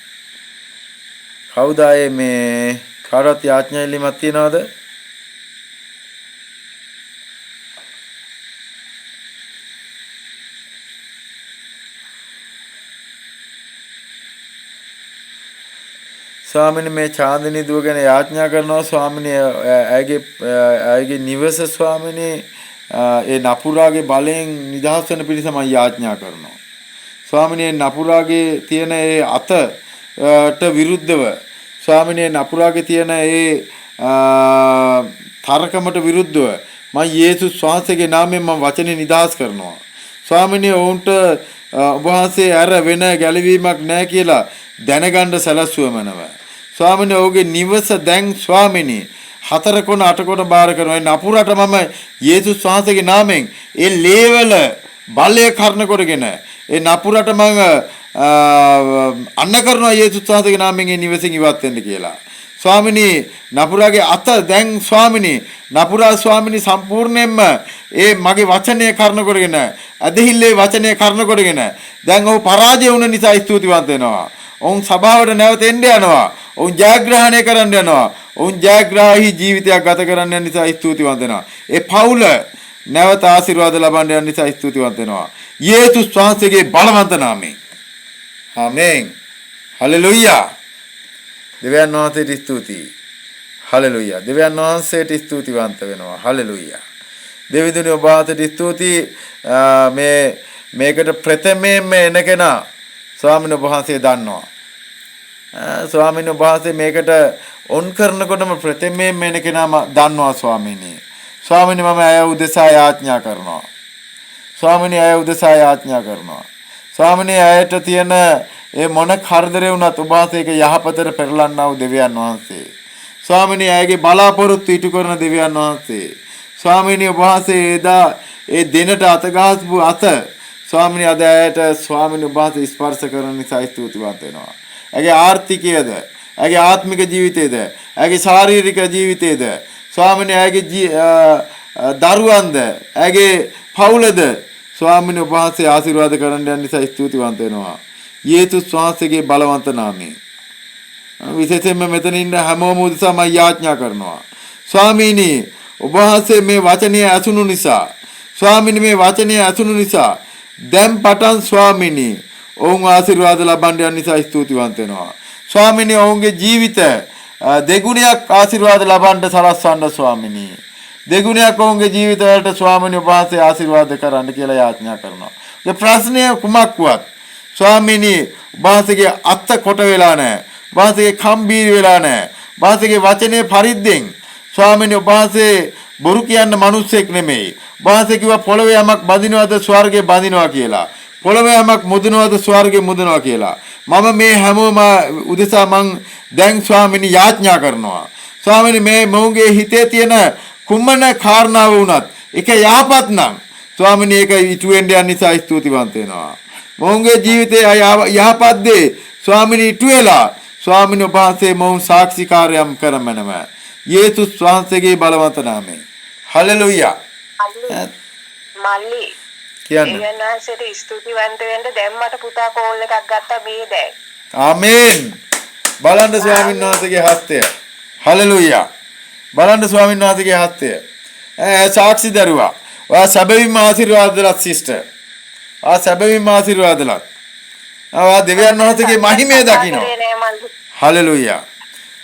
කවුද ආයේ මේ කාටවත් යාඥා ඉල්ලීමක් තියනවද? ස්වාමිනේ මේ චාන්දිනී දුව ගැන යාඥා කරනවා ස්වාමිනේ ඇයගේ නිවස ස්වාමිනේ ඒ නපුරාගේ බලයෙන් නිදහස් වෙන පිණිස මම යාඥා කරනවා. ස්වාමිනේ නපුරාගේ තියෙන ඒ අතට විරුද්ධව ස්වාමිනේ නපුරාගේ තියෙන ඒ තරකමට විරුද්ධව මම යේසුස් වහන්සේගේ නාමයෙන් මම වචනේ නිදහස් කරනවා. ස්වාමිනේ ඔවුන්ට ඔබ වහන්සේ අර වෙන ගැලවීමක් නැහැ කියලා දැනගන්න සැලැස්සුවමනව. ස්වාමිනේ ඔහුගේ නිවස දැන් ස්වාමිනේ 4 කොන 8 කොන බාර කරනවා. නපුරට මම යේසුස් වහන්සේගේ නාමයෙන් ඒ ලේවල බලය කරන කරගෙන ඒ නපුරට මම අන්න කරනවා යේසුස් වහන්සේගේ නාමයෙන් ඒ නිවසින් ඉවත් වෙන්න කියලා. ස්වාමිනේ නපුරාගේ අත දැන් ස්වාමිනේ නපුරා ස්වාමිනේ සම්පූර්ණයෙන්ම ඒ මගේ වචනය කරන කරගෙන අදහිල්ලේ වචනය කරන කරගෙන දැන් ඔහු පරාජය වුණ නිසා ස්තුතිවන්ත වෙනවා. ඔවුන් සභාවට නැවත එන්න යනවා. ඔවුන් ජයග්‍රහණය කරන්න යනවා. ඔවුන් ජයග්‍රාහී ජීවිතයක් ගත කරන්න යන නිසා ස්තුතිවන්ත වෙනවා. ඒ පවුල නැවත ආශිර්වාද ලබන්න යන නිසා ස්තුතිවන්ත වෙනවා. යේසුස් වහන්සේගේ බලවන්ත නාමයෙන්. ආමෙන්. හලෙලූයා. දෙවියන් වහන්සේට ස්තුතියි. හලෙලූයා. දෙවියන් වහන්සේට ස්තුතිවන්ත වෙනවා. හලෙලූයා. දෙවිඳුනි ඔබ වහන්සේට ස්තුතියි මේකට ප්‍රථමයෙන්ම එන කෙනා ස්වාමීන් වහන්සේ දන්නවා. ස්වාමීන් වහන්සේ මේකට ඔන් කරනකොටම ප්‍රථමයෙන්ම එන කෙනාම දන්නවා ස්වාමීනි. ස්වාමීනි මම අය උදෙසා යාඥා කරනවා. ස්වාමීනි අය උදෙසා යාඥා කරනවා. ස්වාමීනි අයට තියෙන ඒ මොන කරදරේ වුණත් ඔබ වහන්සේක යහපතට පෙරලන්නා වූ දෙවියන් වහන්සේ. ස්වාමීනි අයගේ බලාපොරොත්තු ඉටු කරන දෙවියන් වහන්සේ. ස්වාමීනි ඔබ වහන්සේ එදා ඒ දිනට අතගහස්පු අත ස්වාමීනි අද ඇයට ස්වාමීනි ඔබ වහන්සේ ස්පර්ශ කරන නිසා ස්තුතිවන්ත වෙනවා. ඇගේ ආර්ථිකයද, ඇගේ ආත්මික ජීවිතයද, ඇගේ ශාරීරික ජීවිතයද, ස්වාමීනි ඇගේ දරුවන්ද, ඇගේ පවුලද ස්වාමීනි ඔබ වහන්සේ ආශිර්වාද කරන්න යන නිසා ස්තුතිවන්ත වෙනවා. යේසුස් වහන්සේගේ බලවන්ත නාමයෙන්. විශේෂයෙන්ම මෙතන ඉන්න හැමෝම උදෙසා මම යාඥා කරනවා. ස්වාමීනි ඔබ වහන්සේ මේ වචනය ඇසුණු නිසා, ස්වාමීනි මේ වචනය ඇසුණු නිසා දැන් පටන් ස්වාමීනි ඔවුන් ආශිර්වාද ලබන්න යන නිසා ස්තුතිවන්ත වෙනවා. ස්වාමීනි ඔවුන්ගේ ජීවිත දෙගුණයක් ආශිර්වාද ලබන්න සලස්වන්න ස්වාමීනි. දෙගුණයක් ඔවුන්ගේ ජීවිත වලට ස්වාමීනි ඔබ වහන්සේ ආශිර්වාද කරන්න කියලා යාඥා කරනවා. ඒ ප්‍රශ්නය කුමක්වත් ස්වාමීනි ඔබ වහන්සේගේ අත්ත කොට වෙලා නැහැ. ඔබ වහන්සේගේ කම්බීර වෙලා නැහැ. ඔබ වහන්සේගේ වචනේ පරිද්දෙන් ස්වාමීනි ඔබ වහන්සේ බොරු කියන්න මිනිස්සෙක් නෙමෙයි. ඔබ වහන්සේ කිව්වා පොළවේ යමක් බඳිනවද ස්වර්ගේ බඳිනවා කියලා. පොළවේ යමක් මුදනවද ස්වර්ගේ මුදනවා කියලා. මම මේ හැමෝම උදෙසා මං දැන් ස්වාමීනි යාඥා කරනවා. ස්වාමීනි මේ මොහුගේ හිතේ තියෙන කුමන කාරණාව වුණත් ඒක යහපත් නම් ස්වාමීනි ඒක ඉටු වෙන්න යන නිසා ස්තුතිවන්ත වෙනවා. මොහුගේ ජීවිතේ යහපත් දේ ස්වාමීනි ඉටු වෙලා ස්වාමීනි ඔබ වහන්සේ මොහු සාක්ෂිකාරයම් කරමනම යේසුස් වහන්සේගේ බලවන්ත නාමයෙන්. හලෙලූයා. මල්ලි කියන්නේ. දෙවියන් වහන්සේට ස්තුතිවන්ත වෙන්න දැන් මට පුතා කෝල් එකක් ගත්තා මේ දැන්. ආමේන්. බලන්න ස්වාමීන් වහන්සේගේ හස්තය. හලෙලූයා. බලන්න ස්වාමීන් වහන්සේගේ හස්තය. සාක්ෂි දරුවා. ඔයා සැබවින්ම ආශිර්වාදලත් සිස්ටර්. සැබවින්ම ආශිර්වාදලත්. ඔයා දෙවියන් වහන්සේගේ මහිමය දකින්න. හලෙලූයා.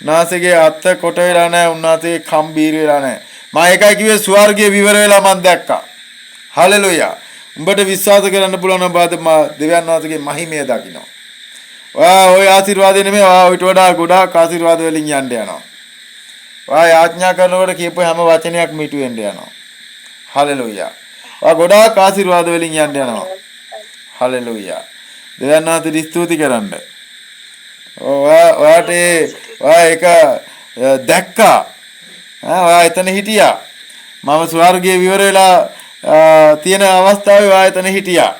නාසයේ අත්ත කොට වෙලා නැහැ. උන්වහන්සේ කම්බීර වෙලා නැහැ. මම ඒකයි කිව්වේ ස්වර්ගයේ විවර වෙලා මම දැක්කා. හලෙලූයා. උඹට විශ්වාස කරන්න පුළුවන් නම් බාද දෙවියන් වහන්සේගේ මහිමය දකින්න. ඔයා ওই ආශිර්වාදෙ නෙමෙයි ඔයා ඊට වඩා ගොඩාක් ආශිර්වාද වලින් යන්න යනවා. ඔයා යාඥා කරනකොට කියපු හැම වචනයක්ම ඉටු වෙන්න යනවා. හලෙලූයා. ඔයා ගොඩාක් ආශිර්වාද වලින් යන්න යනවා. හලෙලූයා. දෙවියන් වහන්සේට ස්තුති කරන්න. ඔයාට ඔයා ඒක දැක්කා. ඔයා එතන හිටියා. මම ස්වර්ගයේ විවර වෙලා තියෙන අවස්ථාවේ ඔයා එතන හිටියා.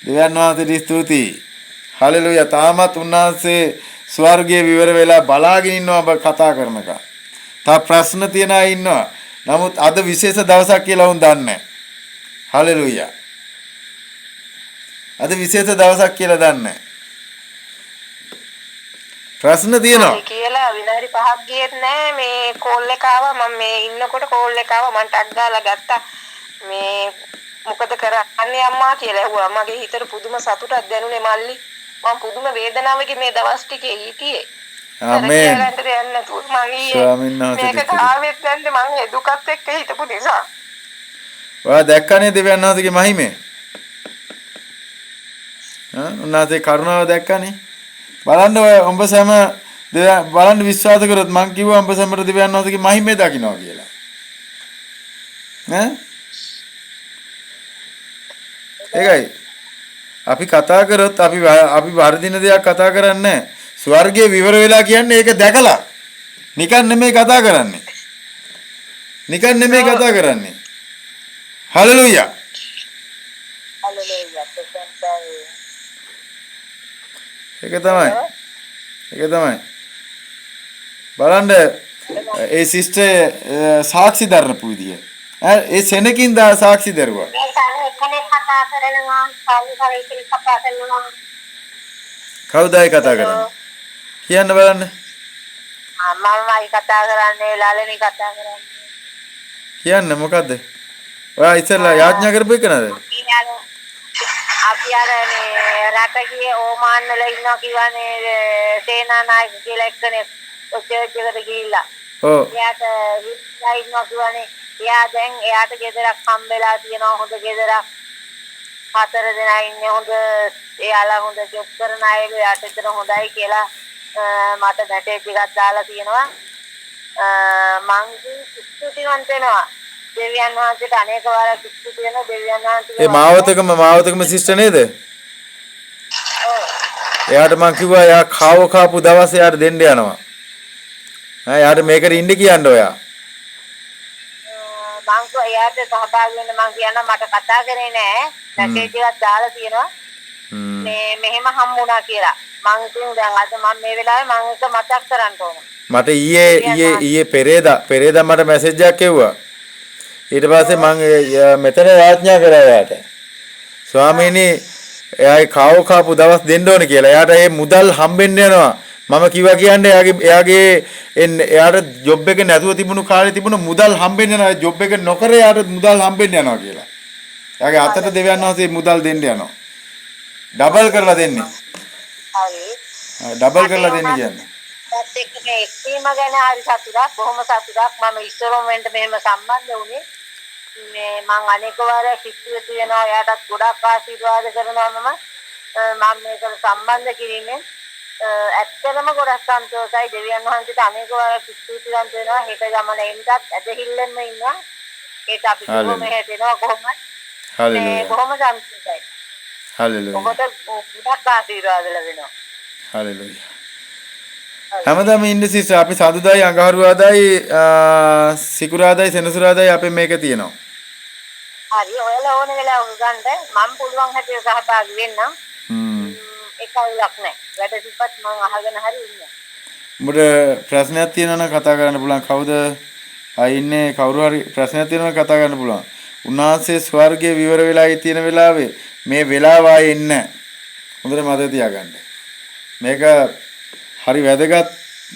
දෙවියන් වහන්සේට ස්තුතියි. හලෙලුයා. තාමත් උන්වහන්සේ ස්වර්ගයේ විවර වෙලා බලාගෙන ඉන්නවා ඔබ කතා කරනකම්. තා ප්‍රශ්න තියන අය ඉන්නවා. නමුත් අද විශේෂ දවසක් කියලා උන් දන්නේ නැහැ. හලෙලුයා. අද විශේෂ දවසක් කියලා දන්නේ නැහැ. ප්‍රශ්න තියෙනවා. කියලා විනාඩි 5ක් ගියෙත් නෑ මේ කෝල් එක ආවා මම මේ ඉන්නකොට කෝල් එක ආවා මම ටක් ගාලා ගත්තා මේ මොකද කරන්නේ අම්මා කියලා ඇහුවා මගේ හිතට පුදුම සතුටක් දැනුනේ මල්ලි මම පුදුම වේදනාවකින් මේ දවස් ටිකේ හිටියේ ආමේන් ස්වාමීන් වහන්සේ මේක කාවෙත් නැන්ද මම දුකත් එක්ක හිටපු නිසා ඔයා දැක්කනේ දෙවියන් වහන්සේගේ මහිමේ උන්වහන්සේ කරුණාව දැක්කනේ බලන්න ඔය උඹ සෑම බලන්න විශ්වාස කරොත් මං කිව්වා උඹ සෑමට දෙවියන් වහන්සේගේ මහිමේ දකින්නවා කියලා. ඒකයි. අපි කතා කරොත් අපි වර්ධින දෙයක් කතා කරන්නේ නැහැ. ස්වර්ගයේ විවර වෙලා කියන්නේ ඒක දැකලා. නිකන් නෙමෙයි කතා කරන්නේ. නිකන් නෙමෙයි කතා කරන්නේ. හලෙලූයා. හලෙලූයා. ඒක තමයි. බලන්න ඒ සිස්ටර් සාක්ෂි දරනපු විදිය. ඒ සෙනකින් දා සාක්ෂි දරුවා. කවුද ඒ කතා කරන්නේ? කියන්න බලන්න. මමයි කතා කරන්නේ ලාලනි කතා කරන්නේ. කියන්න මොකද්ද? ඔයා ඉස්සෙල්ලා යාඥා කරපු එක නේද? අපි අර මේ රට ගියේ ඕමාන් වල ඉන්නවා කියවනේ සේනා නායක කියලා එක්කනේ චර්ච් එකට ගිහිල්ලා. ඔව්. එයාට හිටලා ඉන්නවා කියවනේ. එයා දැන් එයාට ගෙදරක් හම්බෙලා තියෙනවා හොඳ ගෙදරක්. 4 දෙනා ඉන්නේ හොඳ එයාලා හොඳ ජොබ් කරන අයලු එයාට එතන හොඳයි කියලා මට මැසේජ් එකක් දාලා තියෙනවා. මං ස්තුතිවන්ත වෙනවා. දෙවියන් වහන්සේට අනේක වාරයක් ස්තුති වෙනවා දෙවියන් වහන්සේ ඒ මාවතකම සිස්ටර් නේද? එයාට මං කිව්වා එයා කාපු දවස් එයාට දෙන්න යනවා. එයාට මේකට ඉන්න කියන්න ඔයා. මං කෝ එයාට සහභාගී වෙන්න මං කියනවා මට කතා කරේ නෑ. මැසේජ් එකක් දාලා තියෙනවා. මේ මෙහෙම හම්බුණා කියලා. මං ඉතින් දැන් අද මම මේ වෙලාවේ මං එක මතක් කරන්න ඕන. මට ඊයේ පෙරේදා මට මැසේජ් එකක් එව්වා. ඊට පස්සේ මම මෙතන යාඥා කරා එයාට. ස්වාමීනි එයාගේ කාපු දවස් දෙන්න ඕනේ කියලා. එයාට මේ මුදල් හම්බෙන්න යනවා. මම කිව්වා කියන්නේ එයාට ජොබ් එක නැතුව තිබුණු කාලේ තිබුණු මුදල් හම්බෙන්න යනවා. ජොබ් එක නොකර එයාට මුදල් හම්බෙන්න යනවා කියලා. එයාගේ අතට දෙවියන් වහන්සේ මුදල් දෙන්න යනවා. ඩබල් කරලා දෙන්නේ. හරි. ඩබල් කරලා දෙන්නේ කියන්නේ. ඒත් එක්ක මේ එක්වීම ගැන හරි සතුටක් බොහොම සතුටක් මම ඉස්සරොම වෙන්න මෙහෙම සම්බන්ධ වුණේ මේ මං අනේක වාරයක් සිත්තු වෙනවා එයාටත් ගොඩක් ආශිර්වාද කරනවා මම මේකට සම්බන්ධ කිරීමෙන් ඇත්තටම ගොඩක් සන්තෝෂයි දෙවියන් වහන්සේට අනේක වාරයක් ස්තුතිවන්ත වෙනවා හෙට ගමන එන්නත් ඇදහිල්ලෙන්ම ඉන්නවා ඒක අපි කොහොම හැදෙනවා කොහොමද හලෙලූයා බොහොම සන්තෝෂයි හලෙලූයා ඔබට ගොඩක් ආශිර්වාද ලැබෙනවා හලෙලූයා හැමදාම ඉන්න සිස්ටර් අපි සඳුදායි අඟහරුවාදායි සිකුරාදායි සෙනසුරාදායි අපේ මේක තියෙනවා. හරි ඔයාලා ඕන වෙලාවක ගන්න මම පුළුවන් හැටියට සහභාගී වෙන්නම්. ඒකවලක් නැහැ. වැඩ සිපත් මම අහගෙන හරි ඉන්නවා. උඹට ප්‍රශ්නයක් තියෙනවා නම් කතා කරන්න පුළුවන්. කවුද ඉන්නේ කවුරු හරි ප්‍රශ්නයක් තියෙනවා නම් කතා කරන්න පුළුවන්. උන්වහන්සේ ස්වර්ගයේ විවර වෙලා තියෙන වෙලාවේ මේ වෙලාව ආයේ ඉන්නේ නැහැ. හොඳට මතක තියාගන්න. මේක හරි වැදගත්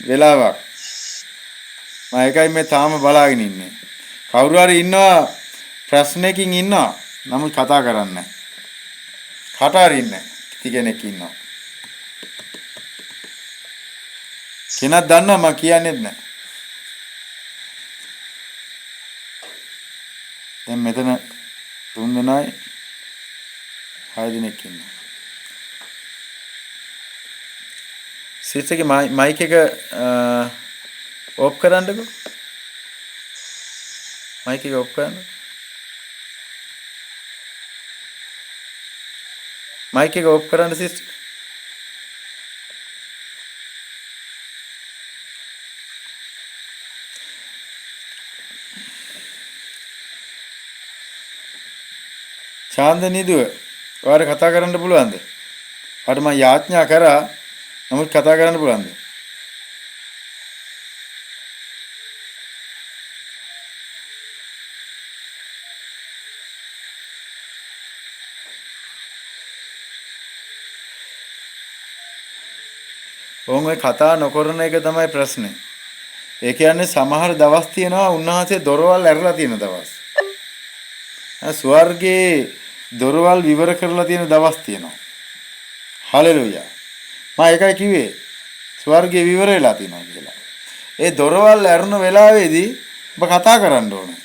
වෙලාවක්. මම ඒකයි මේ තාම බලාගෙන ඉන්නේ. කවුරු හරි ඉන්නවා ප්‍රශ්නයකින් ඉන්නවා. නමුත් කතා කරන්නේ නැහැ. කට අරින්නේ කිසි කෙනෙක් ඉන්නවා. කෙනෙක් දන්නවා මම කියන්නේත් නැහැ. දැන් මෙතන 3 දෙනයි 6 දෙනෙක් ඉන්නවා. සිස්ටර්ගේ මයික් එක ඔෆ් කරන්නකෝ. මයික් එක ඔෆ් කරන්න. මයික් එක ඔෆ් කරන්න සිස්ටර්. චාන්දනීදුව ඔයාලට කතා කරන්න පුළුවන්ද? අර මම යාඥා කරා නමුත් කතා කරන්න පුළුවන්ද? ඕන් ඔය කතා නොකරන එක තමයි ප්‍රශ්නේ. ඒ කියන්නේ සමහර දවස් තියෙනවා උන්වහන්සේ දොරවල් ඇරලා තියෙන දවස්. ස්වර්ගයේ දොරවල් විවර කරලා තියෙන දවස් තියෙනවා. හලෙලුයා. මම ඒකයි කිව්වේ ස්වර්ගයේ විවර වෙලා තියෙනවා කියලා. ඒ දොරවල් ඇරුණ වෙලාවේදී ඔබ කතා කරන්න ඕනේ.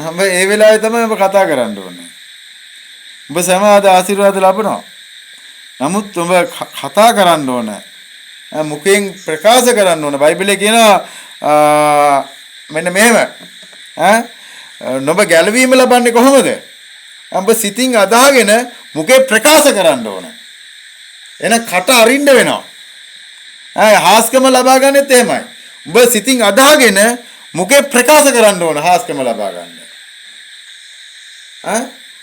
ඔබ ඒ වෙලාවේ තමයි ඔබ කතා කරන්න ඕනේ. ඔබ සමාද ආශිර්වාද ලබනවා. නමුත් ඔබ කතා කරන්න ඕනේ. මුකෙන් ප්‍රකාශ කරන්න ඕනේ. බයිබලයේ කියනවා මෙන්න මෙහෙම. නොබ ගැලවීම ලබන්නේ කොහොමද? ඔබ සිතින් අදහගෙන මුකේ ප්‍රකාශ කරන්න ඕනේ. එන කට අරින්න වෙනවා. හාස්කම ලබා ගන්නෙත් එහෙමයි. ඔබ සිතින් අදහගෙන මුකේ ප්‍රකාශ කරන්න ඕන හාස්කම ලබා ගන්න.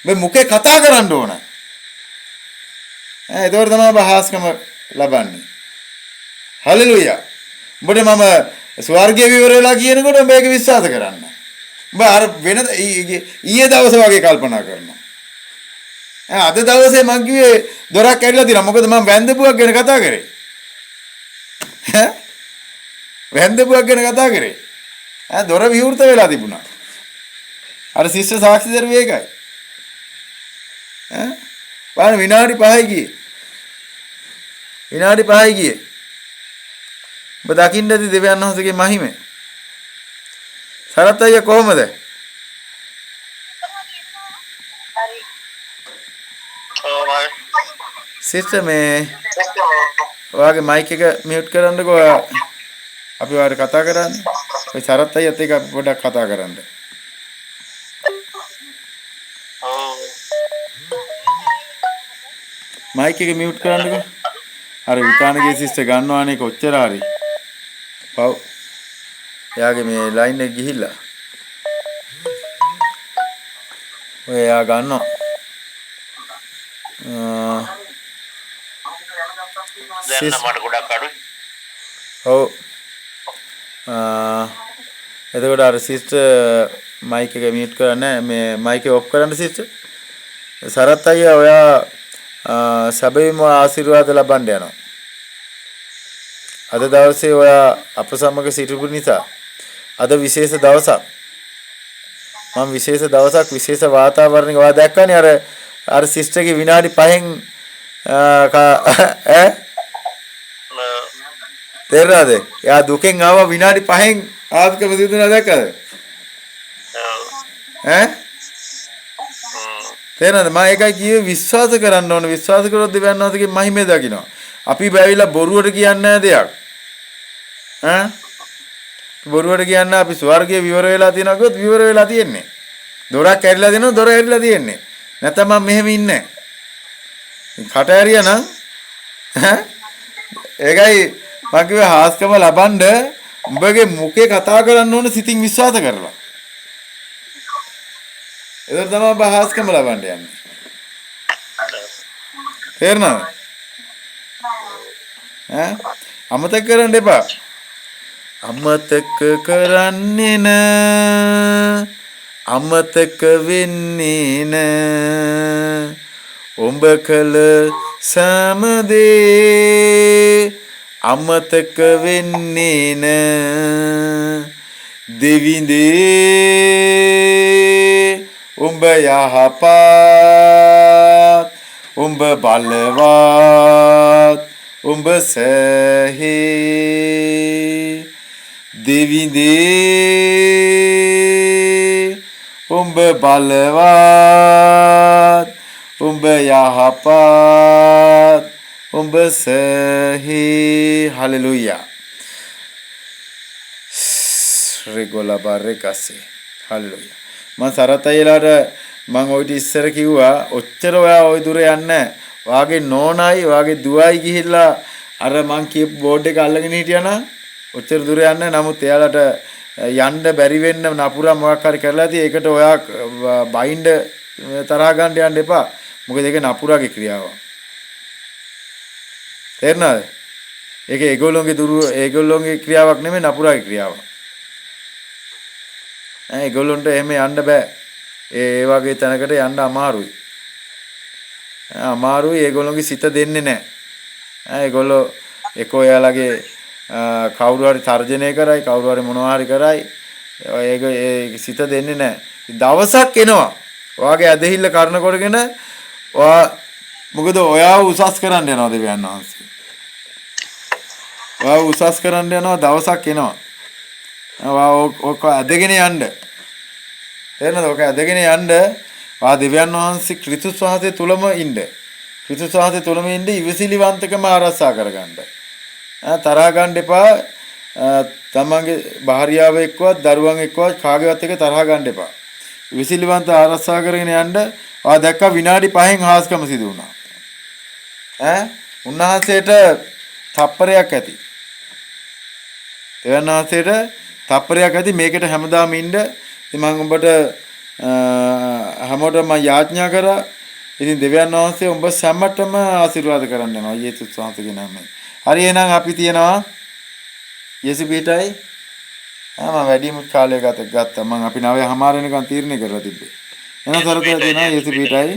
ඔබ මුකේ කතා කරන්න ඕන. ඒතකොට තමයි ඔබ හාස්කම ලබන්නේ. හලෙලුයා. ඔබට මම ස්වර්ගයේ විවර වෙලා කියනකොට ඔබ ඒක විශ්වාස කරන්න. ඔබ අර වෙන ඊයේ දවසේ වගේ කල්පනා කරනවා. අද දවසේ මං කිව්වේ දොරක් ඇරිලා තියෙනවා. මොකද මම වැන්දපුවක් ගැන කතා කරේ. වැන්දපුවක් ගැන කතා කරේ. දොර විවෘත වෙලා තිබුණා. අර ශිෂ්‍ය සාක්ෂි දරුවේ ඒකයි. බලන්න විනාඩි 5යි ගියේ. විනාඩි 5යි ගියේ. ඔබ දකින්න ඇති දෙවියන් වහන්සේගේ මහිමය. සරත් අයියා කොහමද? සිස්ටර් මේ ඔයාගේ මයික් එක මියුට් කරන්නකෝ. අපි ඔයාලට කතා කරන්නේ. ඔය සරත් අයියත් එක්ක අපි පොඩ්ඩක් කතා කරන්න. මයික් එක මියුට් කරන්නකෝ. අර විකානගේ සිස්ටර් ගන්නවානේ කොච්චර හරි. පව්. එයාගේ මේ ලයින් එක ගිහිල්ලා. ඔය එයා ගන්නවා. දැන් මට ගොඩක් අඩුයි. ඔව්. එතකොට අර සිස්ටර් මයික් එක මියුට් කරන්න මේ මයික් එක ඔෆ් කරන්න සිස්ටර්. සරත් අයියා ඔයා සැබවින්ම ආශිර්වාද ලබන්න යනවා. අද දවසේ ඔයා අප සමග සිටපු නිසා අද විශේෂ දවසක්. මම විශේෂ දවසක් විශේෂ වාතාවරණයක ඔයා දැක්කනේ අර සිස්ටර්ගේ විනාඩි 5න් තේරෙනවද? එයා දුකෙන් ආවා විනාඩි 5න් ආත්කම සිදුනා දැක්කද? තේරෙනවද? මම ඒකයි කිව්වේ විශ්වාස කරන්න ඕනේ. විශ්වාස කරොත් දෙවියන් වහන්සේගේ මහිමය දකිනවා. අපි බැවිලා බොරුවට කියන්නේ නැහැ දෙයක්. බොරුවට කියන්නේ අපි ස්වර්ගයේ විවර වෙලා තියෙනවා කිව්වොත් විවර වෙලා තියෙන්නේ. දොරක් ඇරිලා දෙනවා දොර ඇරිලා තියෙන්නේ. නැත්නම් මම මෙහෙම ඉන්නේ නැහැ. කට ඇරියා නම් ඒකයි මම කිව්වේ හාස්කම ලබන්න උඹගේ මුඛේ කතා කරන්න ඕන සිතින් විශ්වාස කරලා. ඒක තමයි ඔබ හාස්කම ලබන්න යන්නේ. තේරෙනවද? අමතක කරන්න එපා. අමතක කරන්නේ නැ අමතක වෙන්නේ නැ ඔබ කළ සෑමදේ අමතක වෙන්නේ නැ දෙවිඳේ උඹ යහපත් උඹ බලවත් උඹ සහේ දෙවිඳේ උඹ බලවත් උඹ යහපත් උඹ සහේ හලෙලුයා රෙගොලා බාරේකසේ හලෙලුයා මම සරතයිලාට මම ඔය ඉස්සර කිව්වා ඔච්චර ඔයා ওই දුර යන්නේ වාගේ නෝනයි වාගේ දුවයි ගිහිල්ලා අර මං කියපු බෝඩ් එක අල්ලගෙන හිටියානම් ඔච්චර දුර යන්නේ නමුත් එයාලට යන්න බැරි වෙන්න නපුරා මොකක් හරි කරලා තියෙයි. ඒකට ඔයා බයින්ඩ් තරහ ගන්න යන්න එපා. මොකද ඒක නපුරාගේ ක්‍රියාවක්. තේරුණාද? ඒක ඒගොල්ලොන්ගේ ක්‍රියාවක් නෙමෙයි නපුරාගේ ක්‍රියාවක්. ඒගොල්ලොන්ට එහෙම යන්න බෑ. ඒ වගේ තැනකට යන්න අමාරුයි. ඒගොල්ලොන්ගේ සිත දෙන්නේ නැහැ. ඒගොල්ලෝ එක්කෝ එයාලගේ කවුරු හරි තර්ජනය කරයි, කවුරු හරි මොනවා හරි කරයි. ඒක සිත දෙන්නේ නැහැ. දවසක් එනවා. ඔයාගේ ඇදහිල්ල කරන කොටගෙන මොකද ඔයාව උසස් කරන්න යනවා දෙවියන් වහන්සේ. ඔයාව උසස් කරන්න යනවා දවසක් එනවා. ඔක ඇදගෙන යන්න. තේරෙනවද? ඔක ඇදගෙන යන්න දෙවියන් වහන්සේ ක්‍රිස්තුස් වහන්සේ තුලම ඉන්න. ක්‍රිස්තුස් වහන්සේ තුලම ඉන්න ඉවසිලිවන්තකම ආරක්ෂා කරගන්න. තරහ ගන්න එපා. තමන්ගේ භාර්යාව එක්කවත් දරුවන් එක්කවත් කාගේවත් එක තරහ ගන්න එපා. ඉවසිලිවන්ත ආරක්ෂා කරගෙන යන්න. දැක්ක විනාඩි 5න් හාස්කම සිදු වුණා. උන්වහන්සේට තප්පරයක් ඇති. දෙවියන් වහන්සේට තප්පරයක් ඇති මේකට හැමදාම ඉන්න. ඉතින් මම උඹට හැමෝටම යාඥා කරා. ඉතින් දෙවියන් වහන්සේ උඹ සැමටම ආශිර්වාද කරන්න යනවා යේසුස් වහන්සේගේ නාමයෙන්. හරි එහෙනම් අපි තියනවා යේසු පීඨයි. මම වැඩිම කාලයක් ගත්තා. මම අපි 9:00 වෙනකන් තීරණය කරලා තිබ්බේ. එහෙනම් තරතර තියනවා යේසු පීඨයි.